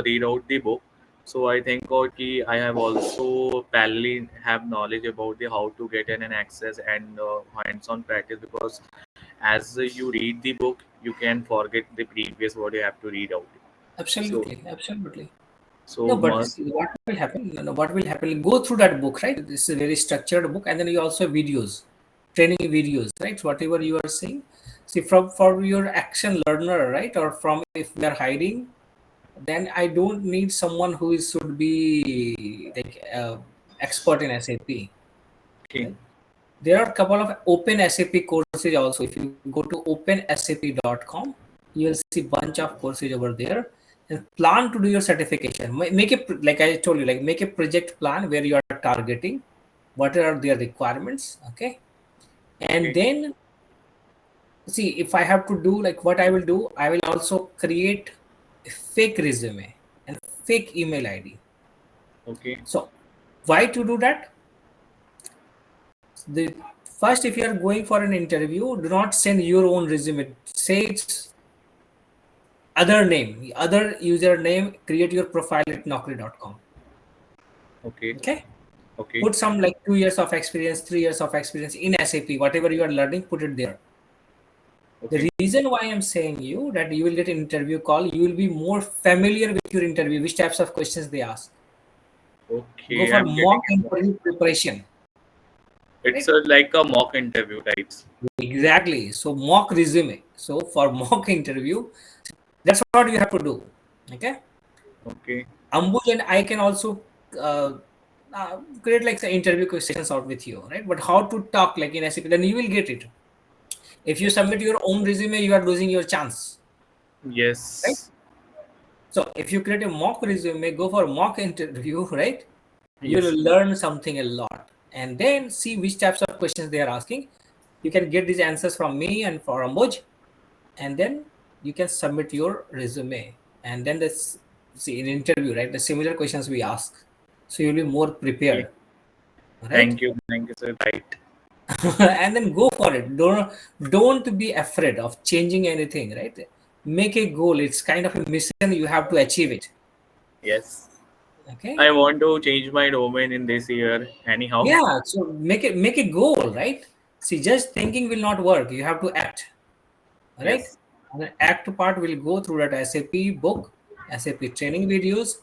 read out the book, so I think I have also parallelly have knowledge about the how to get an access and hands-on practice, because as you read the book you can forget the previous what you have to read out. So Absolutely. No, so but must see, what will happen? No, what will happen? Go through that book, right? This is a very structured book, and then you also have videos, training videos, right? Whatever you are saying. See, from for your action learner, right? Or from if we are hiding, then I don't need someone who is should be like expert in SAP, okay. right? There are a couple of open SAP courses also. If you go to opensap.com, you will see bunch of courses over there. And plan to do your certification. Make it like I told you, like make a project plan where you are targeting. what are their requirements, okay? And Okay. then see, if I have to do, like, what I will do, I will also create a fake resume and fake email ID. Okay. So why to do that? The first, if you are going for an interview, do not send your own resume. Say it's other name, other username, create your profile at naukri.com. Okay. Okay. Okay. Put some like 2 years of experience, 3 years of experience in SAP, whatever you are learning, put it there. The Okay. reason why I'm saying you that you will get an interview call, you will be more familiar with your interview, which types of questions they ask. Go Okay. for I'm getting mock it now. interview preparation. It's Right? like a mock interview types. Exactly. So mock resume. So for mock interview, that's what you have to do. Okay. Okay. Ambuj and I can also uh, create like the interview questions out with you, right? But how to talk like in SAP, then you will get it. If you submit your own resume, you are losing your chance, right? Yes. So if you create a mock resume, go for mock interview, right? You will Yes. learn something a lot, and then see which types of questions they are asking. You can get these answers from me and for Ambuj, and then you can submit your resume. And then this, see in interview, right? The similar questions we ask, so you'll be more Okay. prepared, right? Thank you. Thank you, sir. Right. And then go for it. Don't be afraid of changing anything, right? Make a goal. It's kind of a mission, you have to achieve it. Yes. Okay. I want to change my domain in this year. Anyhow. Yeah, so make a goal, right? See, just thinking will not work, you have to act, right? Yes. And the act part will go through that SAP book, SAP training videos,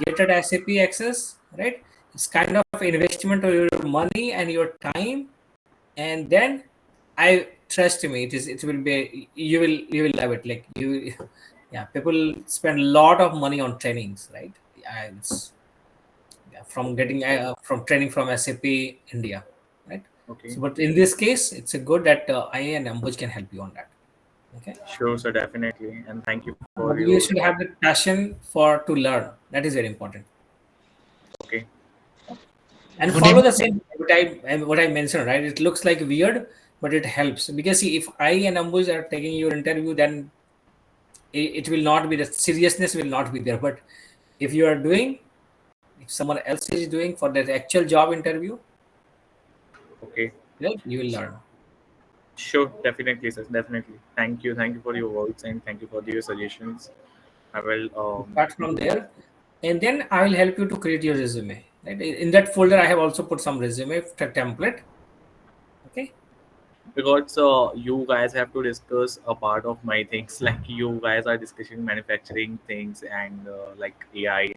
get that SAP access, right? It's kind of investment of your money and your time. And then I trust me, it will be, you will love it. Like you, yeah, people spend a lot of money on trainings, right? Yeah, it's, yeah, from getting from training from SAP India, right? Okay. So, but in this case, it's a good that I and Ambuj can help you on that. Okay, Sure, sir. Definitely. And thank you for but your you should have the passion for to learn. That is very important, okay. and Good follow evening. the same what I mentioned. Right, it looks like weird, but it helps because see, if I and Ambuj are taking your interview, then it will not be, the seriousness will not be there. But if you are doing, if someone else is doing for that actual job interview, Okay. right, you will learn. Sure. Definitely, sir. Definitely. Thank you. Thank you for your words and thank you for your suggestions. I will Start from do there, and then I will help you to create your resume. Right, in that folder I have also put some resume template. Okay. because you guys have to discuss a part of my things like you guys are discussing manufacturing things and like AI.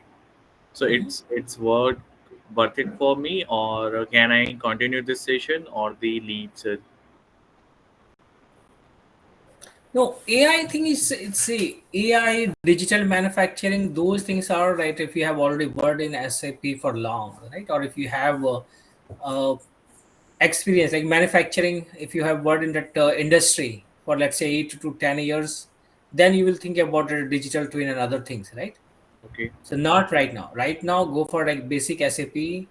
So Mhm. it's worth it for me, or can I continue this session or the leads? No, AI thing is, it's a AI digital manufacturing. Those things are right if you have already worked in SAP for long, right? Or if you have experience like manufacturing, if you have worked in that industry for let's say 8 to 10 years, then you will think about the digital twin and other things, right? Okay. So not right now. Right now, go for like basic SAP,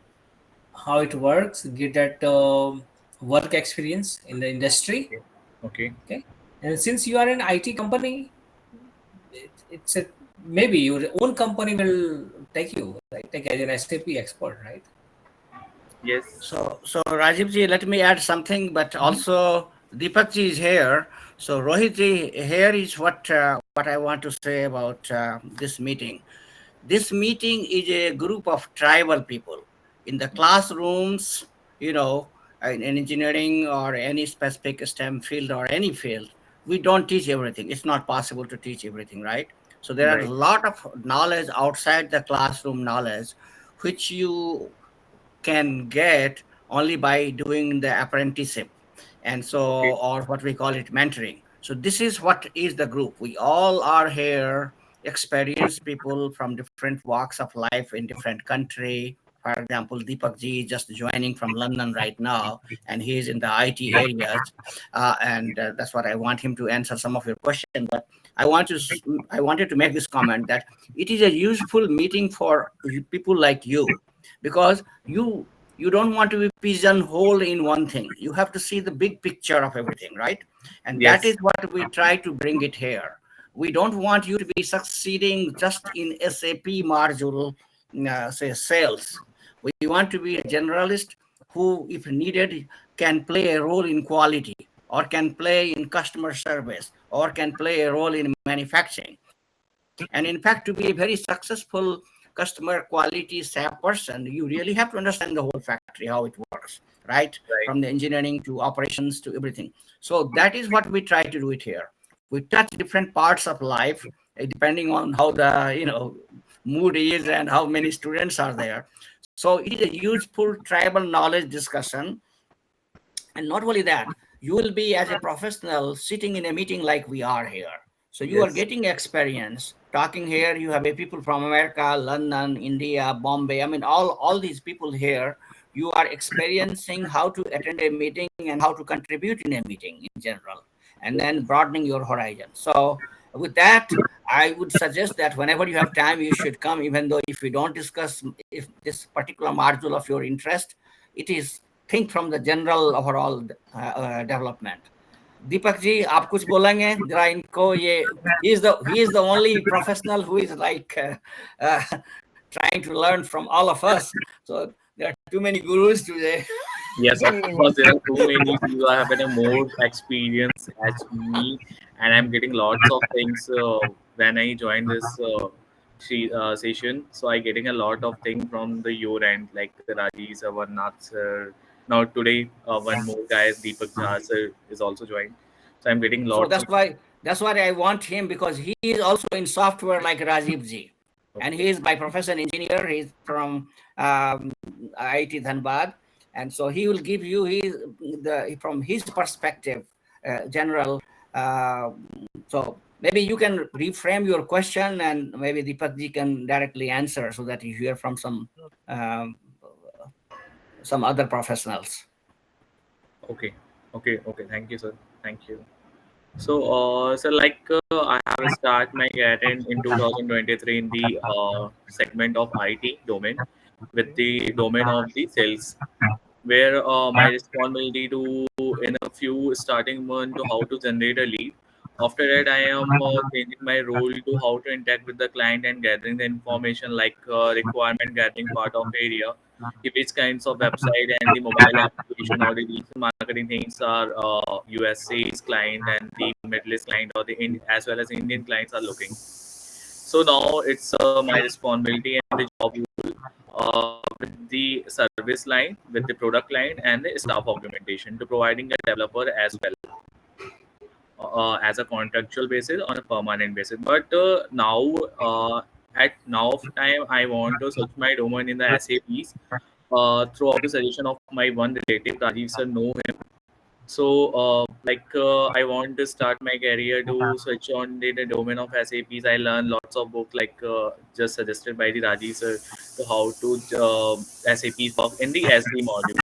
how it works, get that work experience in the industry. Okay. Okay. Okay, and since you are an IT company, it's a, maybe your own company will take you, right? Like as an SAP expert, right? Yes. So Rajivji, let me add something, but Mhm. also Deepakji is here. So Rohitji, here is what I want to say about this meeting. This meeting is a group of tribal people in the classrooms, you know, in engineering or any specific STEM field or any field. We don't teach everything. It's not possible to teach everything, right? So there are a Right. lot of knowledge outside the classroom knowledge, which you can get only by doing the apprenticeship, and Okay. so, or what we call it, mentoring. So this is what is the group. We all are here, experienced people from different walks of life in different country. For example, Deepak ji just joining from London right now, and he is in the IT areas, and that's what I want him to answer some of your questions. But I wanted to make this comment that it is a useful meeting for people like you, because you You don't want to be pigeonholed in one thing. You have to see the big picture of everything, right? And that Yes. is what we try to bring it here. We don't want you to be succeeding just in SAP module, say, sales. We want to be a generalist who, if needed, can play a role in quality, or can play in customer service, or can play a role in manufacturing. And in fact, to be a very successful customer quality SAP person, you really have to understand the whole factory, how it works, right? Right. From the engineering to operations to everything. So that is what we try to do it here. We touch different parts of life, depending on how the mood is and how many students are there. So it is a useful tribal knowledge discussion. And not only that, you will be, as a professional, sitting in a meeting like we are here. So you are Yes. getting experience talking here. You have a people from America, London, India, Bombay. I mean, all these people here. You are experiencing how to attend a meeting and how to contribute in a meeting in general, and then broadening your horizon. So with that, I would suggest that whenever you have time, you should come, even though if we don't discuss if this particular module of your interest, it is think from the general overall development. Deepak ji आप कुछ बोलेंगे जरा इनको ये he is the only professional who is like trying to learn from all of us, so there are too many gurus today. Yes, of course, there are too many people who have a more experience as me, and I'm getting lots of things when I join this session. So I getting a lot of things from the your end, like the Rajeev, Amarnath sir. Now today, one more guy, Dipak Jha sir, is also joined. So I'm getting So lots of. that's why I want him, because he is also in software like Rajeevjee, and he is by profession engineer. He's from IIT Dhanbad, and so he will give you from his perspective, general. So maybe you can reframe your question, and maybe Deepakji can directly answer, so that you hear from um, some other professionals. Okay, okay. Thank you, sir. Thank you. So like I have start my career in 2023 in the segment of IT domain with the domain of the sales, where my responsibility to in a few starting month to how to generate a lead. After that, I am changing my role to how to interact with the client and gathering the information like requirement gathering part of area, which kinds of website and the mobile application or the digital marketing things are USA's client and the Middle East client or the as well as Indian clients are looking. So now it's my responsibility and the job with the service line, with the product line, and the staff augmentation to providing a developer as well as a contractual basis on a permanent basis. But now, at now of time, I want to switch my domain in the SAPs throughout the suggestion of my one relative, Rajiv sir, know him. So, I want to start my career to switch on the domain of SAPs. I learned lots of books, like just suggested by the Rajiv sir, to how to SAPs work in the SD module,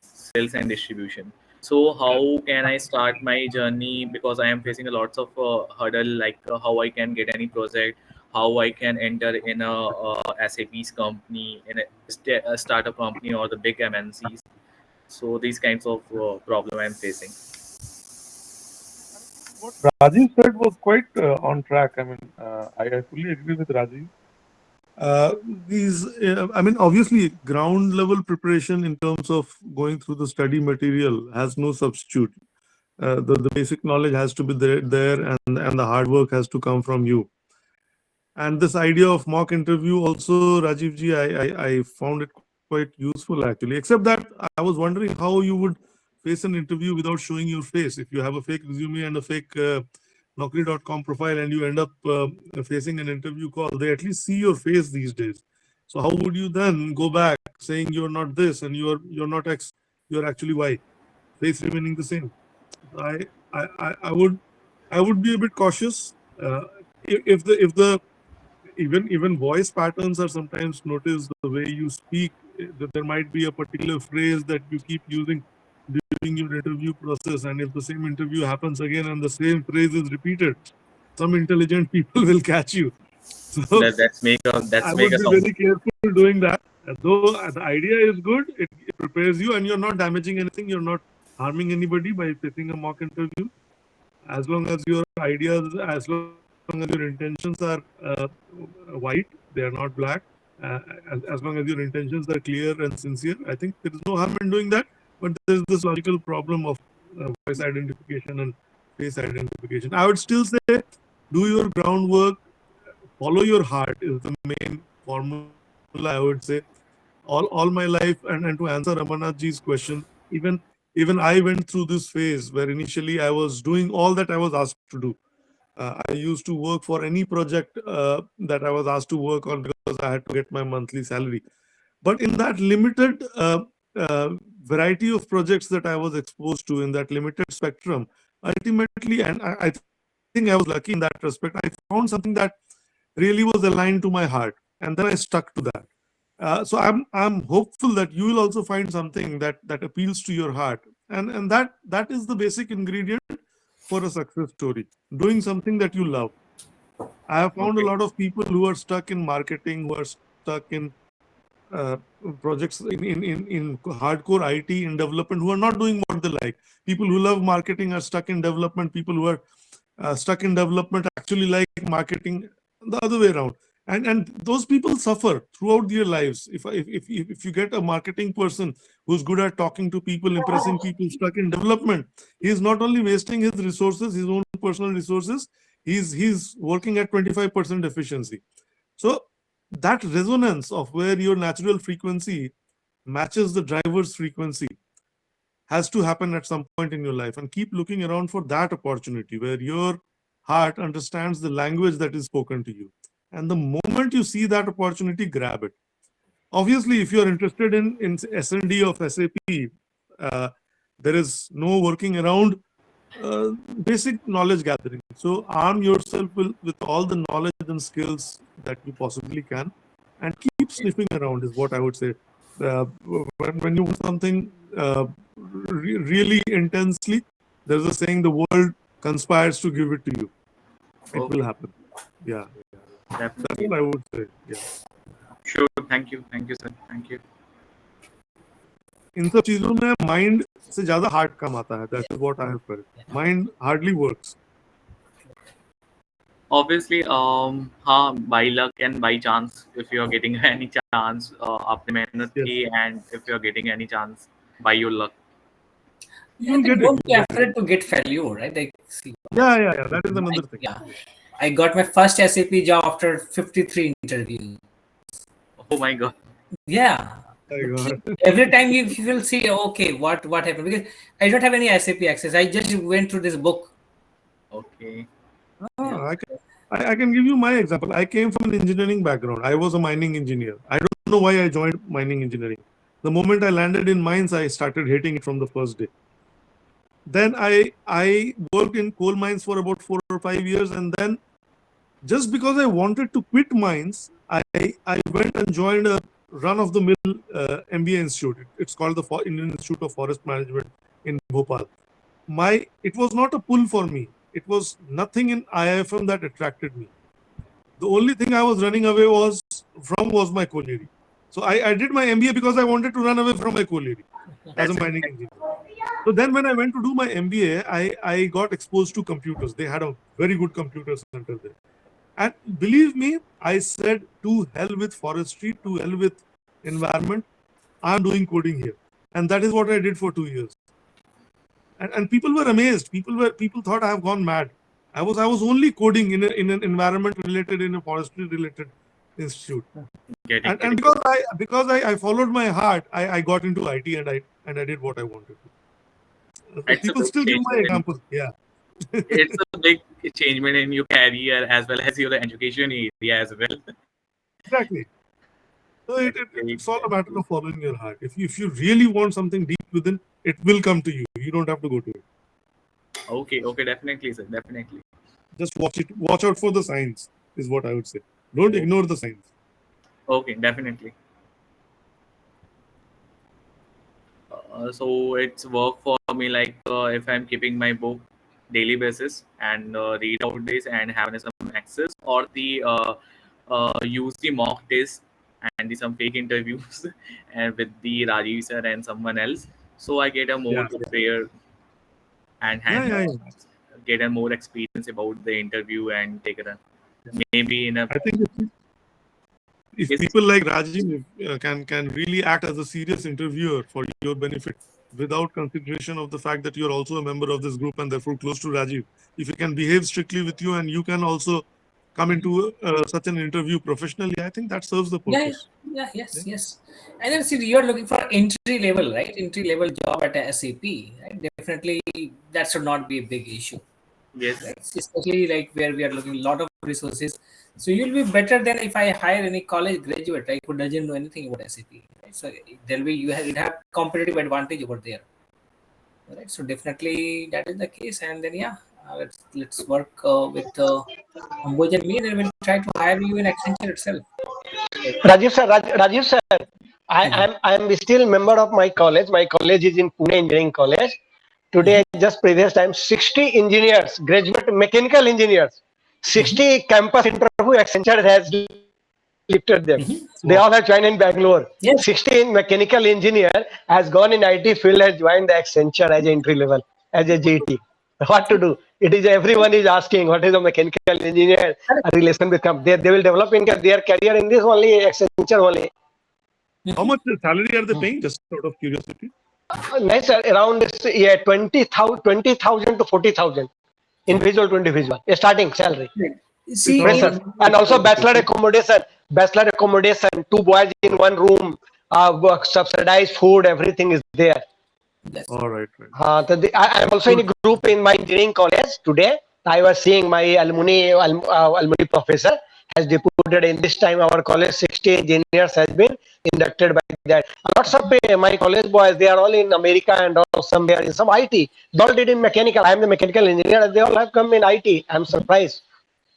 sales and distribution. So, how can I start my journey? Because I am facing a lots of hurdle, like how I can get any project, how I can enter in a SAP's company, in a startup company or the big MNCs. So these kinds of problem I'm facing. What Rajiv said was quite on track. I mean, I fully agree with Rajiv. Obviously, ground level preparation in terms of going through the study material has no substitute. The basic knowledge has to be there, and the hard work has to come from you. And this idea of mock interview also, Rajiv ji, I found it quite useful actually. Except that I was wondering how you would face an interview without showing your face. If you have a fake resume and a fake Naukri.com profile and you end up facing an interview call, they at least see your face these days. So how would you then go back saying you're not this and you're not X, you're actually Y, face remaining the same? I would be a bit cautious. If the even voice patterns are sometimes noticed, the way you speak, that there might be a particular phrase that you keep using during your interview process, and if the same interview happens again and the same phrase is repeated, some intelligent people will catch you. So That's make a I make would a be sound. very careful doing that. Though the idea is good, it prepares you, and you're not damaging anything. You're not harming anybody by facing a mock interview. As long as your ideas, as long as your intentions are white, they are not black. As long as your intentions are clear and sincere, I think there is no harm in doing that. But there is this logical problem of voice identification and face identification. I would still say, do your groundwork, follow your heart is the main formula. I would say all my life, and to answer Amarnathji's question, even I went through this phase where initially I was doing all that I was asked to do. I used to work for any project that I was asked to work on because I had to get my monthly salary. But in that limited variety of projects that I was exposed to, in that limited spectrum, ultimately, and I think I was lucky in that respect, I found something that really was aligned to my heart, and then I stuck to that. So I'm hopeful that you will also find something that appeals to your heart, and that is the basic ingredient for a success story. Doing something that you love. I have found a Okay. lot of people who are stuck in marketing, who are stuck in uh, projects in hardcore IT in development, who are not doing what they like. People who love marketing are stuck in development. People who are stuck in development actually like marketing, the other way around. And those people suffer throughout their lives. If you get a marketing person who's good at talking to people, impressing people, stuck in development, he's not only wasting his resources, his own personal resources, he's working at 25% efficiency. So that resonance of where your natural frequency matches the driver's frequency has to happen at some point in your life, and keep looking around for that opportunity where your heart understands the language that is spoken to you. And the moment you see that opportunity, grab it. Obviously, if you're interested in S&D of SAP, uh, there is no working around uh, basic knowledge gathering. So arm yourself with all the knowledge and skills that you possibly can, and keep sniffing around is what I would say. When you want something really intensely, there's a saying: the world conspires to give it to you. It will Okay. happen. Yeah, that's Definitely. all I would say. Yeah. Sure. Thank you. Thank you, sir. Thank you. इन सब चीजों में mind से ज्यादा heart कम आता है. That is what I have felt. Mind hardly works. Obviously, हाँ, by luck and by chance, if you are getting any chance, आपने मेहनत Yes. की, and if you are getting any chance by your luck. You'll get it. Don't be You'll get it. afraid to get failure, right? Like, see, Yeah. That is another thing. yeah. I got my first SAP job after 53 interviews. Oh my God. Yeah. My God. Every time you will see, okay, what happened? Because I don't have any SAP access. I just went through this book. Okay. Ah, I can give you my example. I came from an engineering background. I was a mining engineer. I don't know why I joined mining engineering. The moment I landed in mines, I started hating it from the first day. Then I worked in coal mines for about 4 or 5 years, and then just because I wanted to quit mines, I went and joined a run-of-the-mill MBA institute. It's called the Indian Institute of Forest Management in Bhopal. It was not a pull for me. It was nothing in IIFM that attracted me. The only thing I was running away was my colliery. So I did my MBA because I wanted to run away from my colliery as a mining engineer. So then when I went to do my MBA, I got exposed to computers. They had a very good computer center there. And believe me, I said, to hell with forestry, to hell with environment. I'm doing coding here. And that is what I did for 2 years. And people were amazed. People thought I have gone mad. I was only coding in an environment related, in a forestry related institute. And because I followed my heart, I got into IT, and I did what I wanted to. It's a People big still give my change. examples. Yeah. It's a big changement in your career as well as your education area as well. Exactly. So That's great. it's all a matter of following your heart. If you really want something deep within, it will come to you. You don't have to go to it. Okay, definitely, sir, definitely. Just watch it. Watch out for the signs, is what I would say. Don't ignore the signs. Okay, definitely. So it's work for me like if I'm keeping my book daily basis and read out this and having some access, or the use the mock test and some fake interviews and with the Rajiv sir and someone else. So I get a more Yeah. prepared and Yeah. get a more experience about the interview and take a maybe in a I think if Yes. people like Rajiv can really act as a serious interviewer for your benefit without consideration of the fact that you're also a member of this group and therefore close to Rajiv, if he can behave strictly with you and you can also come into such an interview professionally, I think that serves the purpose. Yes. And then see, you're looking for entry level, right? Entry level job at a SAP, right? Definitely, that should not be a big issue. Yes. Right? Especially like where we are looking a lot of resources. So you'll be better than if I hire any college graduate, right, who doesn't know anything about SAP. Right? So there'll be you have competitive advantage over there. Right. So definitely that is the case. And then let's work with Amboj and me, and then we'll try to hire you in Accenture itself. Rajiv sir, I'm still member of my college. My college is in Pune Engineering College. Today, just previous time, 60 engineers, graduate mechanical engineers, 60 campus interview Accenture has lifted them. They all have joined in Bangalore. Yes. 16 mechanical engineer has gone in IT field, has joined the Accenture as entry level, as a GT. What to do? It is everyone is asking what is a mechanical engineer relation with company. They will develop in their career in this only Accenture only. How much salary are they paying? Just out of curiosity. Nice, around 20,000 to 40,000 individual to individual starting salary. See, Freshers. And also bachelor accommodation, 2 boys in 1 room, subsidized food, everything is there. All right. I am also in a group in my engineering college today. I was seeing my alumni professor has deputed in this time our college 60 engineers has been inducted by that. Lots of my college boys, they are all in America and all somewhere in some IT. They all did in mechanical. I am the mechanical engineer. They all have come in IT. I am surprised.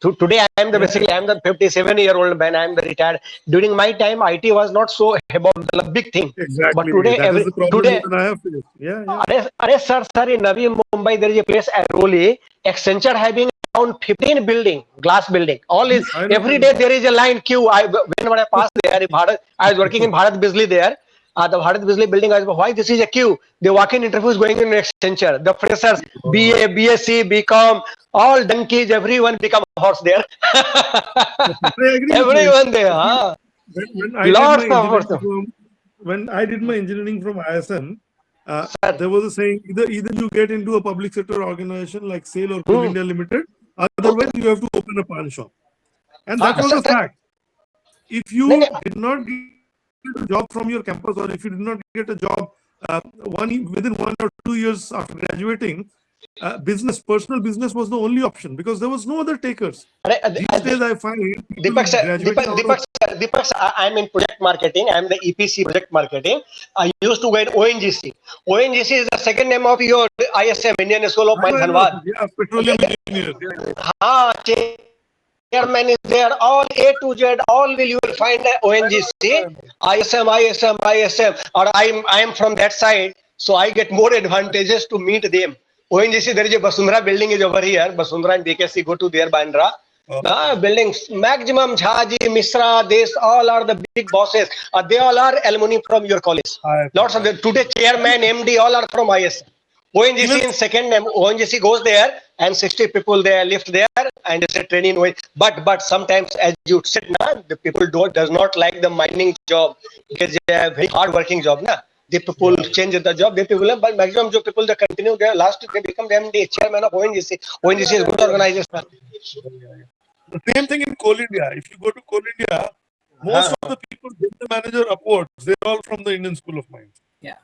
Today I am the 57-year-old man. I am the retired. During my time, IT was not so about the big thing. Exactly. But today, that is the problem today, even I have faced. Yeah. Sir, in Navi Mumbai, there is a place, Airoli, Accenture having around 15 building, glass building. All is I know. every day there is a line queue. Whenever I pass there, I was working in Bharat Bijli there. The Bharat Bijli building, I was, why this is a queue? The walk-in interviews going in Accenture. The freshers, BA, BSc, BCom, all donkeys, everyone become horse there. Everyone there. When I did my engineering from ISM, there was a saying, either you get into a public sector organization like SAIL or Coal India Limited, otherwise you have to open a pawn shop. And that was a fact. If you did not get a job from your campus, or if you did not get a job within 1 or 2 years after graduating, personal business was the only option because there was no other takers. These days I find Dipak sir, I am in project marketing. I am the EPC project marketing. I used to get ONGC. ONGC is the second name of your ISM, Indian School of Mines, Dhanbad. Yeah, petroleum engineer. Chairman is there, all A to Z, all you will find ONGC, ISM, or I am from that side, so I get more advantages to meet them. ONGC, there is a Basundhara building is over here. Basundhara and BKC, go to there, Bandra. Buildings, maximum Jhaji, Misra, this all are the big bosses. They all are alumni from your college. Lots of them. Today, chairman, MD, all are from ISM. ONGC in second name, ONGC goes there and 60 people there lift there and it's a training way. But sometimes, as you said, the people does not like the mining job. It's a very hard working job. The people change the job. The people, but maximum people that continue there, last they become the MD, chairman of ONGC. ONGC is good organization. The same thing in Coal India. If you go to Coal India, most of the people get the manager upwards. They're all from the Indian School of Mines. Yeah.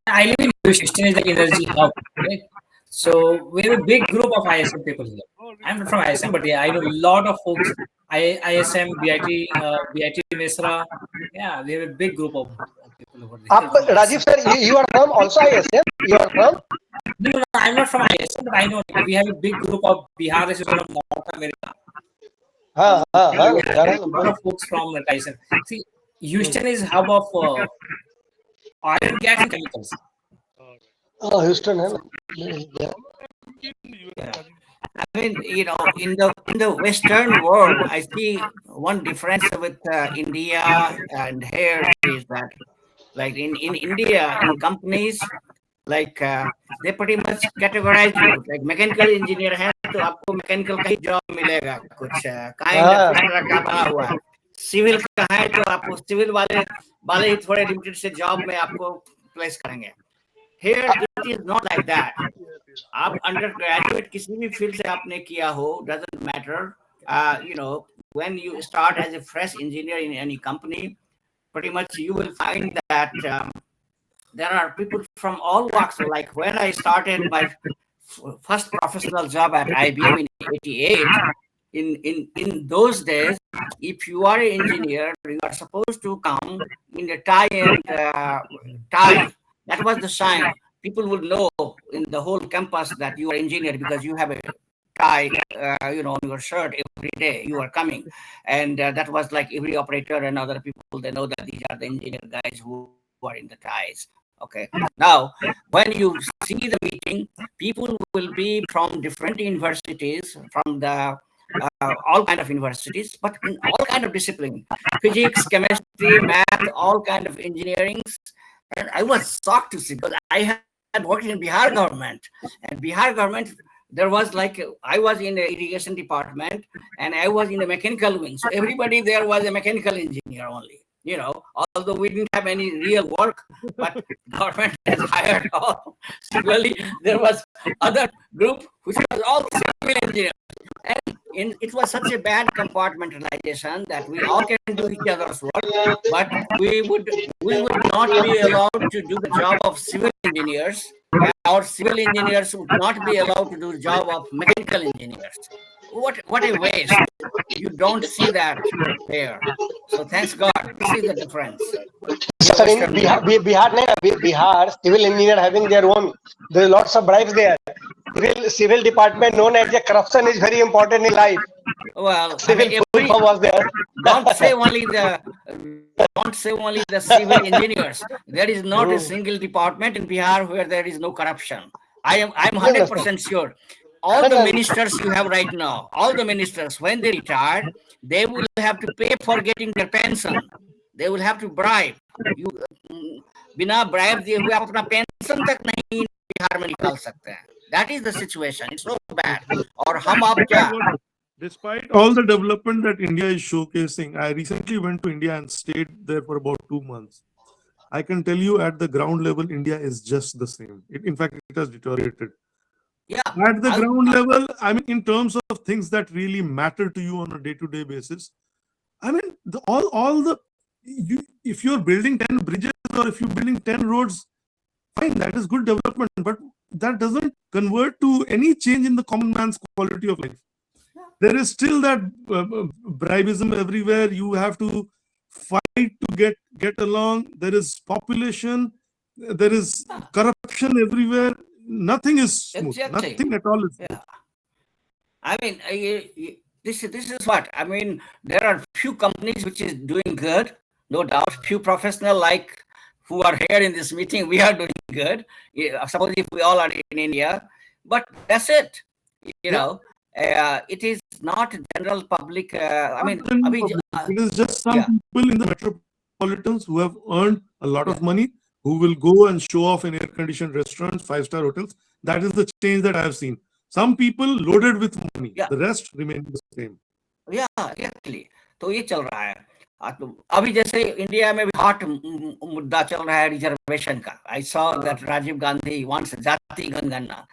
I live in Houston, is the energy hub, right? So we have a big group of ISM people here. I'm not from ISM, but I know a lot of folks. ISM, BIT Mesra. Yeah, we have a big group of people over there. Rajiv sir, you are from also ISM? You are from? No, I'm not from ISM, but I know we have a big group of Bihar is one of North America. A lot of folks from ISM. See, Houston is hub of oil and gas and chemicals. Houston, I mean, you know, in the Western world, I see one difference with India and here is that, like in India, in companies, like they pretty much categorize you. Like mechanical engineer है तो आपको mechanical का ही job मिलेगा, कुछ kind of इस तरह का बना हुआ है. सिविल का है तो आपको सिविल वाले वाले ही थोड़े लिमिटेड से जॉब में आपको प्लेस करेंगे. Here it is not like that. आप अंडर ग्रेजुएट किसी भी फील्ड से आपने किया हो, doesn't matter. You know, when you start as a fresh engineer in any company, pretty much you will find that there are people from all walks. So like when I started my first professional job at IBM in '88, in those days, if you are an engineer, you are supposed to come in a tie and tie. That was the sign. People would know in the whole campus that you are engineer because you have a tie, you know, on your shirt every day you are coming. And that was like every operator and other people, they know that these are the engineer guys who are in the ties. Okay. Now, when you see the meeting, people will be from different universities, from the all kind of universities, but in all kind of discipline, physics, chemistry, math, all kind of engineerings. And I was shocked to see, because I had worked in Bihar government, and Bihar government, there was like, I was in the irrigation department and I was in the mechanical wing. So everybody there was a mechanical engineer only, you know, although we didn't have any real work, but government has hired all. Similarly, there was other group which was all civil engineers. And it was such a bad compartmentalization that we all can do each other's work, but we would not be allowed to do the job of civil engineers. Our civil engineers would not be allowed to do the job of mechanical engineers. What a waste. You don't see that there. So thanks God, this is the difference. Sir, in Bihar, civil engineer having their own. There are lots of bribes there. Civil department known as the corruption is very important in life. Well, Civil was there. don't say only the civil engineers. There is not a single department in Bihar where there is no corruption. I'm 100% sure. All the ministers you have right now, all the ministers, when they retire, they will have to pay for getting their pension. They will have to bribe. You बिना bribe दिए हुए आप अपना pension तक नहीं बिहार में निकाल सकते हैं. That is the situation. It's so bad. और हम आप क्या? Despite all the development that India is showcasing, I recently went to India and stayed there for about 2 months. I can tell you at the ground level, India is just the same. In fact, it has deteriorated. Yeah. At the ground level, I mean, in terms of things that really matter to you on a day-to-day basis, I mean, if you're building 10 bridges or if you're building 10 roads, fine, that is good development, but that doesn't convert to any change in the common man's quality of life. There is still that bribism everywhere. You have to fight to get along. There is population. There is corruption everywhere. Nothing is smooth. Exactly. Nothing at all is smooth. Yeah. I mean, this is what I mean. There are few companies which is doing good, no doubt. Few professional like who are here in this meeting, we are doing good. Suppose if we all are in India, but that's it. You know, it is not general public. I mean, it is just some people in the metropolitans who have earned a lot of money, who will go and show off in air-conditioned restaurants, 5-star hotels. That is the change that I have seen. Some people loaded with money. The rest remain the same. Yeah, exactly. तो ये चल रहा है. अभी जैसे India में भी hot मुद्दा चल रहा है रिजर्वेशन का. I saw that Rajiv Gandhi wants जाति जनगणना.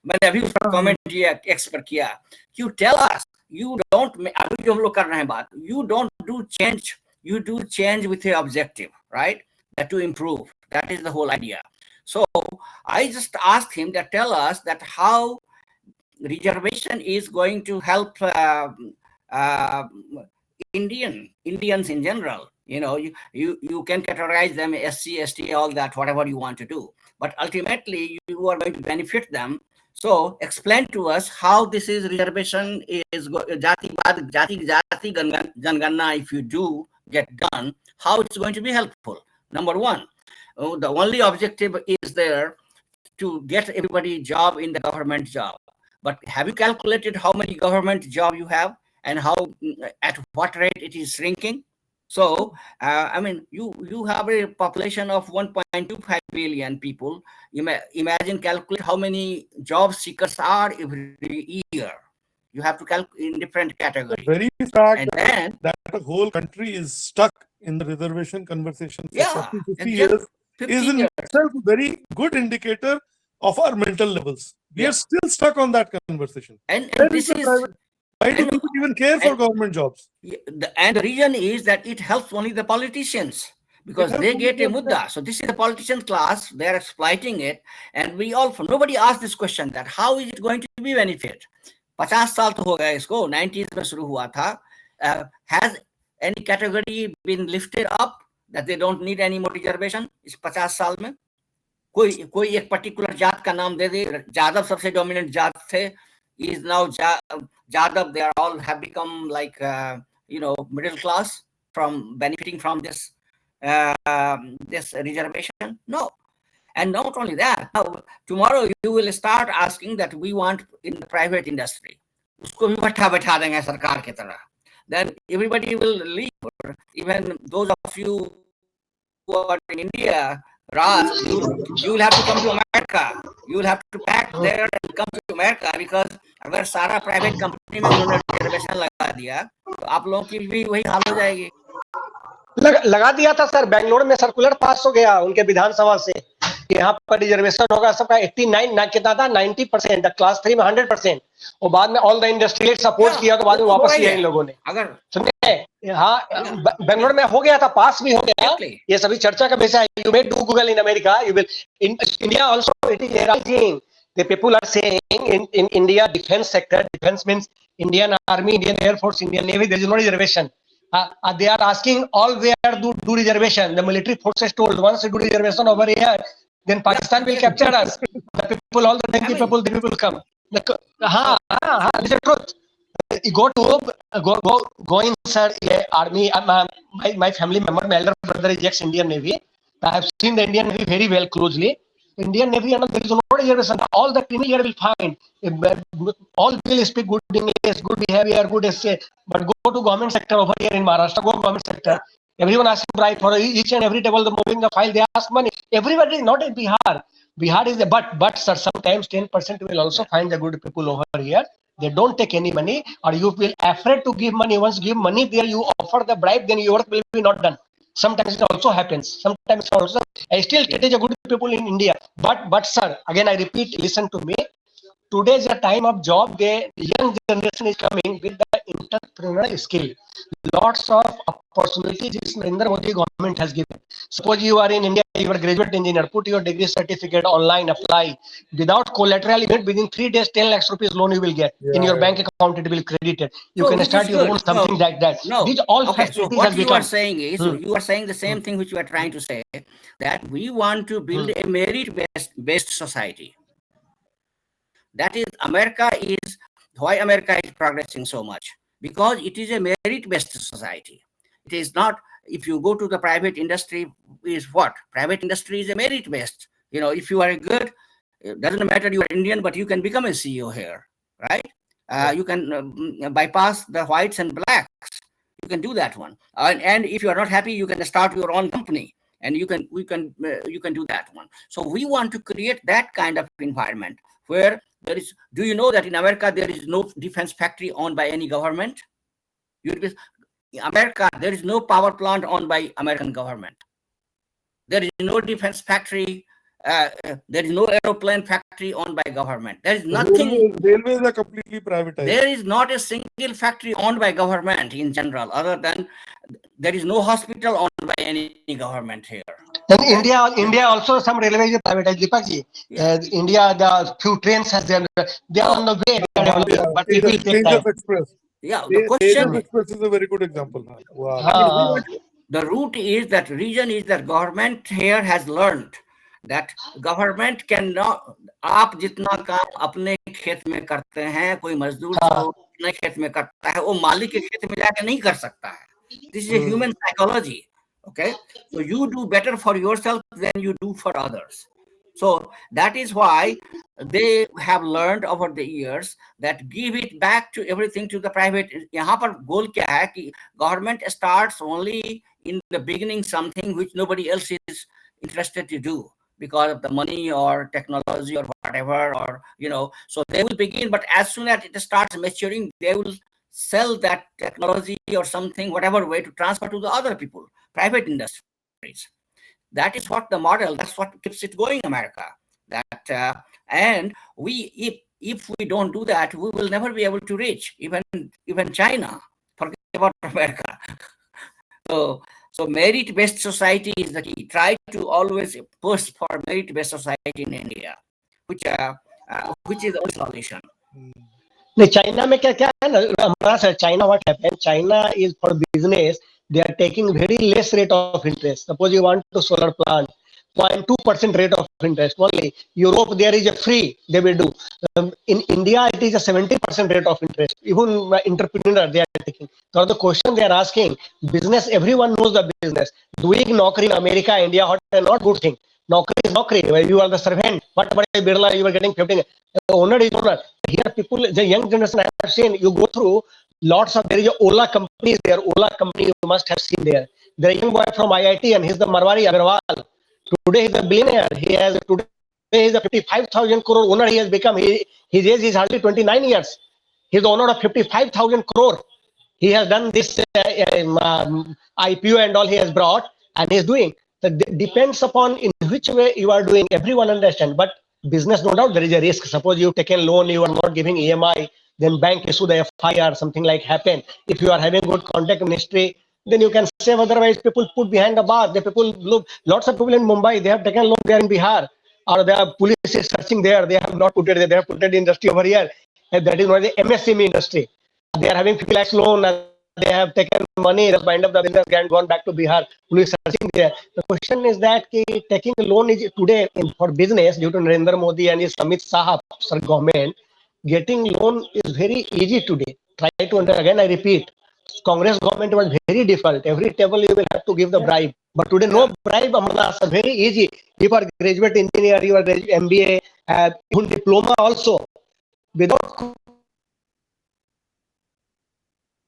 मैंने अभी उस पर कमेंट किया, एक्स पर किया. You tell us, you don't. अभी जो हम लोग कर रहे हैं बात, you don't do change. You do change with the objective, right? That to improve. That is the whole idea. So I just asked him that tell us that how reservation is going to help Indians in general. You know, you can categorize them SC, ST, all that, whatever you want to do. But ultimately, you are going to benefit them. So explain to us how this is reservation is jati janganna. If you do get done, how it's going to be helpful. Number one, the only objective is there to get everybody job in the government job. But have you calculated how many government job you have and how at what rate it is shrinking? So I mean, you have a population of 1.25 billion people. Imagine, calculate how many job seekers are every year. You have to calculate in different categories. The very fact And then that the whole country is stuck in the reservation conversation for yeah, 40, 50 it's years just 50 is in years. itself a very good indicator of our mental levels. We Yeah. are still stuck on that conversation. And Where this the is private- Why do and- people even care for and- government jobs? and the reason is that it helps only the politicians, because It they helps get a only the- mudda. So this is the politician class, they're exploiting it. And we all, nobody asked this question, that how is it going to be benefit? 50 साल तो हो गया इसको, 90s में शुरू हुआ था. Has any category been lifted up that they don't need any more reservation इस 50 साल में? कोई एक पर्टिकुलर जात का नाम दे दे. यादव सबसे डोमिनेंट जात थे, is now Jadav. They are all have become like middle class from benefiting from this reservation. No. And not only that, now tomorrow you will start asking that we want in the private industry. उसको भी बैठा देंगे सरकार की तरह. Then everybody will leave. Even those of you who are in India, Raj, you will have to come to America. You will have to pack there and come to America, because अगर सारा private company में उन्होंने reservation लगा दिया तो आप लोगों की भी वही हाल हो जाएगी. लगा दिया था सर, बेंगलोर में सर्कुलर पास हो गया उनके विधानसभा से कि यहाँ पर रिजर्वेशन होगा सबका 89 कितना था 90%, क्लास 3 में 100%. और बाद में ऑल द इंडस्ट्रियल सपोर्ट किया तो बाद में वापस लिया इन लोगों ने. अगर सुनिए, हाँ बेंगलोर में हो गया था, पास भी हो गया. ये सभी चर्चा का विषय है. You may do Google in America, you will in India also it is rising. The people are saying in India defense sector, defense means Indian Army, Indian Air Force, Indian Navy, there is no reservation. They are asking all where do reservation. The military forces told once you do reservation over here, then Pakistan will capture us. The people, all the people, the people come. This is the truth. You go in, sir. Army. My family member, my elder brother is ex-Indian Navy. I have seen the Indian Navy very well closely. Indian Navy, there is no reservation. All the criminal here will find. All will speak good English, good behavior, good essay. But go to government sector over here in Maharashtra, go government sector. Everyone asking bribe for each and every table. They're moving the file. They ask money. Everybody, not in Bihar. Bihar is but sir, sometimes 10% will also find the good people over here. They don't take any money, or you will afraid to give money. Once give money there, you offer the bribe, then your work will be not done. Sometimes it also happens. Sometimes it also. I still get a good people in India. But sir, again I repeat, listen to me. Today is a time of job. The young generation is coming with the entrepreneurial skill. Lots of opportunities this Narendra Modi government has given. Suppose you are in India, you are a graduate engineer, put your degree certificate online, apply. Without collateral, even within 3 days, 10 lakhs rupees loan you will get. In your bank account, it will credited. You can start your own something like that. No. These all Okay, so facilities what has you become. are saying is, you are saying the same thing which you are trying to say, that we want to build a merit-based society. That is, why America is progressing so much, because it is a merit-based society. It is not, if you go to the private industry, is what? Private industry is a merit-based. If you are good, it doesn't matter you are Indian, but you can become a CEO here, right? You can bypass the whites and blacks. You can do that one. And if you are not happy, you can start your own company, and you can do that one. So we want to create that kind of environment where there is. Do you know that in America there is no defense factory owned by any government? In America, there is no power plant owned by American government. There is no defense factory. There is no aeroplane factory owned by government. There is nothing. Railways are completely privatized. There is not a single factory owned by government in general, other than there is no hospital owned by any government here. And India also some railways are privatized. Dipak ji, India, the few trains has they are on the way. But it will take time. Express. Yeah, the question. Express is a very good example. Wow. The root is that reason is that government here has learned that government cannot. आप जितना काम अपने खेत में करते हैं, कोई मजदूर जो अपने खेत में करता है, वो मालिक के खेत में जाकर नहीं कर सकता है. This is a human psychology. Okay, so you do better for yourself than you do for others. So that is why they have learned over the years that give it back to everything to the private. यहाँ पर goal क्या है कि government starts only in the beginning something which nobody else is interested to do because of the money or technology or whatever, or so they will begin, but as soon as it starts maturing, they will sell that technology or something, whatever way, to transfer to the other people, private industries. That is what the model, that's what keeps it going, America. And if we don't do that, we will never be able to reach even China. Forget about America. So merit-based society is the key. Try to always push for merit-based society in India, which is the only solution. नहीं China में क्या क्या है ना हमारा sir China what happened China is for business they are taking very less rate of interest suppose you want to solar plant 0.2% rate of interest only. Europe there is a free they will do. In India it is a 70% rate of interest. Even entrepreneur they are taking. So the question they are asking, business everyone knows the business. Doing naukri in America, India, what not good thing. Naukri is naukri. Where you are the servant. What about Birla? You are getting 15. The owner is owner. Here people, the young generation I have seen. You go through lots of there is a Ola companies there. Ola company you must have seen there. The young boy from IIT and he's the Marwari Agarwal. Today he's a billionaire. Today he's a 55,000 crore owner. He has become. His age is hardly 29 years. He's the owner of 55,000 crore. He has done this IPO and all he has brought and he's doing. So depends upon in which way you are doing. Everyone understand. But business, no doubt, there is a risk. Suppose you take a loan, you are not giving EMI, then bank issue the FIR, something like happen. If you are having good contact ministry, then you can save. Otherwise, people put behind the bar. The people look. Lots of people in Mumbai, they have taken loan there in Bihar, or the police is searching there. They have not put it there. They have put it in industry over here. And that is not the MSME industry. They are having 50 lakhs loan. They have taken money. The bind of the business and gone back to Bihar. Police searching there. The question is that taking a loan is today for business due to Narendra Modi and his Amit Shah government. Getting loan is very easy today. Try to understand. Again, I repeat. Congress government was very difficult. Every table you will have to give the bribe. But today, no bribe, Amarnath, very easy. You are graduate engineer, you are MBA, even diploma also. Without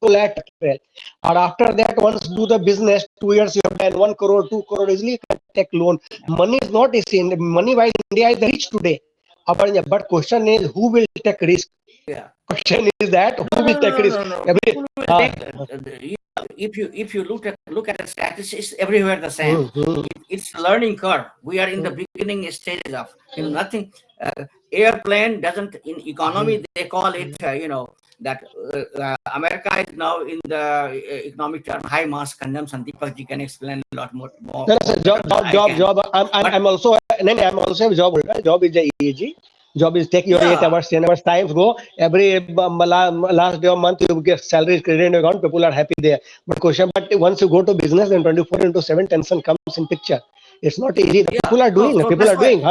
collateral. Or after that, once do the business, 2 years you have done 1 crore, 2 crore, easily you can take loan. Money is not easy. Money wise, India is rich today. But question is, who will take risk? Yeah. Question is that who will take risk? People will take, if you look at the statistics, everywhere the same. It's learning curve. We are in the beginning stages of nothing. Airplane doesn't in economy they call it that America is now in the economic term high mass consumption. Dipak ji can explain a lot more. No, job. I'm also a job holder. Job is easy. Job is take your 8 hours, 10 hours time go. Every last day of month you get salary credit in your account. People are happy there. But once you go to business, then 24/7 tension comes in picture. It's not easy. People are doing. People are doing.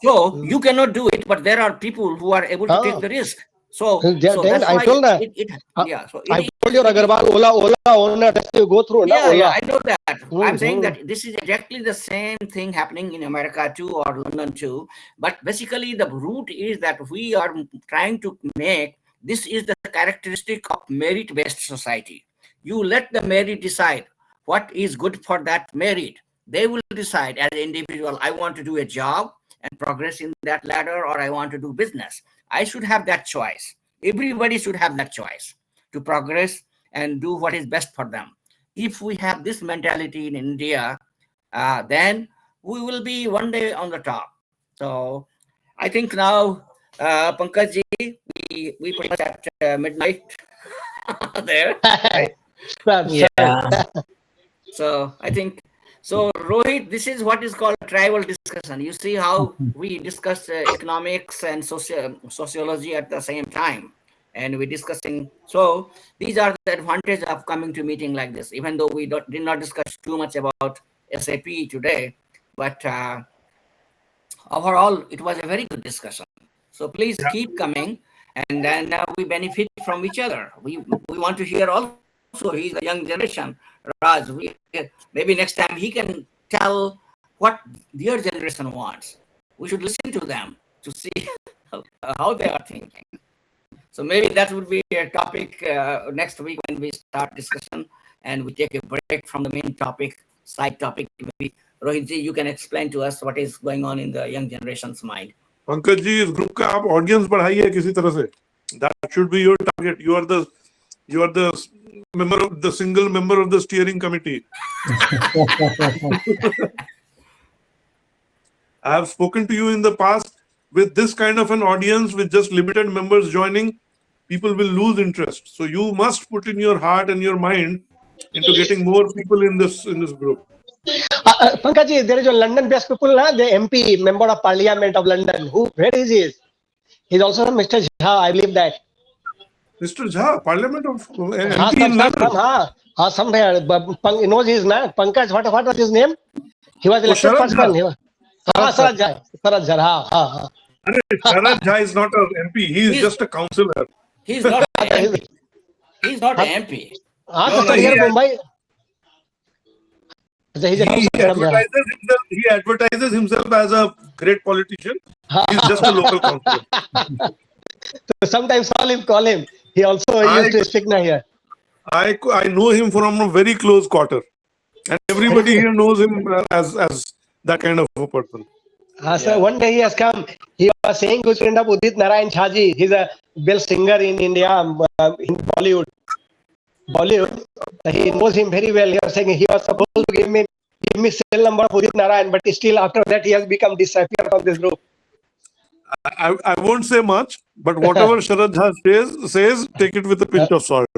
So you cannot do it, but there are people who are able to take the risk. So that's I why told that. I told you Agarwal, Ola owner. You go through. I know that. I'm saying that this is exactly the same thing happening in America too, or London too. But basically, the root is that we are trying to make this is the characteristic of merit-based society. You let the merit decide what is good for that merit. They will decide as an individual. I want to do a job and progress in that ladder, or I want to do business. I should have that choice. Everybody should have that choice to progress and do what is best for them. If we have this mentality in India, then we will be one day on the top. So I think now, Pankaj ji, we put at midnight there. Right? Yeah. So I think, so Rohit, this is what is called tribal discussion. You see how we discuss economics and sociology at the same time, and we're discussing. So these are the advantages of coming to meeting like this. Even though we did not discuss too much about SAP today, but overall it was a very good discussion. So please keep coming, and then we benefit from each other. We want to hear also. He's a young generation, Raj. Maybe next time he can tell what their generation wants. we should listen to them to see how they are thinking. So maybe that would be a topic next week when we start discussion and we take a break from the main topic, side topic. Maybe Rohitji, you can explain to us what is going on in the young generation's mind. Pankaj ji, इस group का आप audience बढ़ाइए किसी तरह से. That should be your target. You are the member of the single member of the steering committee. I have spoken to you in the past. With this kind of an audience, with just limited members joining, people will lose interest. So you must put in your heart and your mind into getting more people in this group. Pankaj ji, there is a London-based people, the MP, Member of Parliament of London. Where is he? He's also Mr. Jha, I believe that. Mr. Jha, Parliament of MP in London. Somewhere. Knows his name. Pankaj, what was his name? He was elected Sharad first Jha. one. Sharad Jha. Sharad Jha. Sharad Jha is not an MP. He is just a councillor. He's not an MP. He's not an MP. Mumbai. He advertises himself as a great politician. He's just a local councillor. So sometimes call him. He also used to speak here. I know him from a very close quarter, and everybody here knows him as that kind of a person. So one day he has come. He was saying good friend of Udit Narayan Jhaji. He's a best singer in India, in Bollywood. He knows him very well. He was saying he was supposed to give me cell number of Udit Narayan, but still after that he has become disappeared from this group. I won't say much, but whatever Sharad Jha says, take it with a pinch of salt.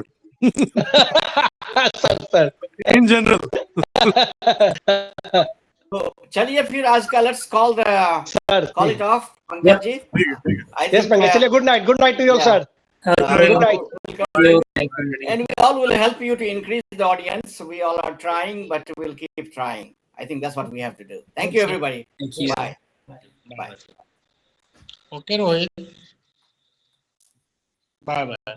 Sir. In general. So, चलिए फिर आज का let's call it off. Pankaj ji. Yes, Pankaj. Good night. Good night to you, all, sir. Good night. And we all will help you to increase the audience. We all are trying, but we'll keep trying. I think that's what we have to do. Thank you, everybody. Thank you. Bye. Okay, Rohit. Bye bye.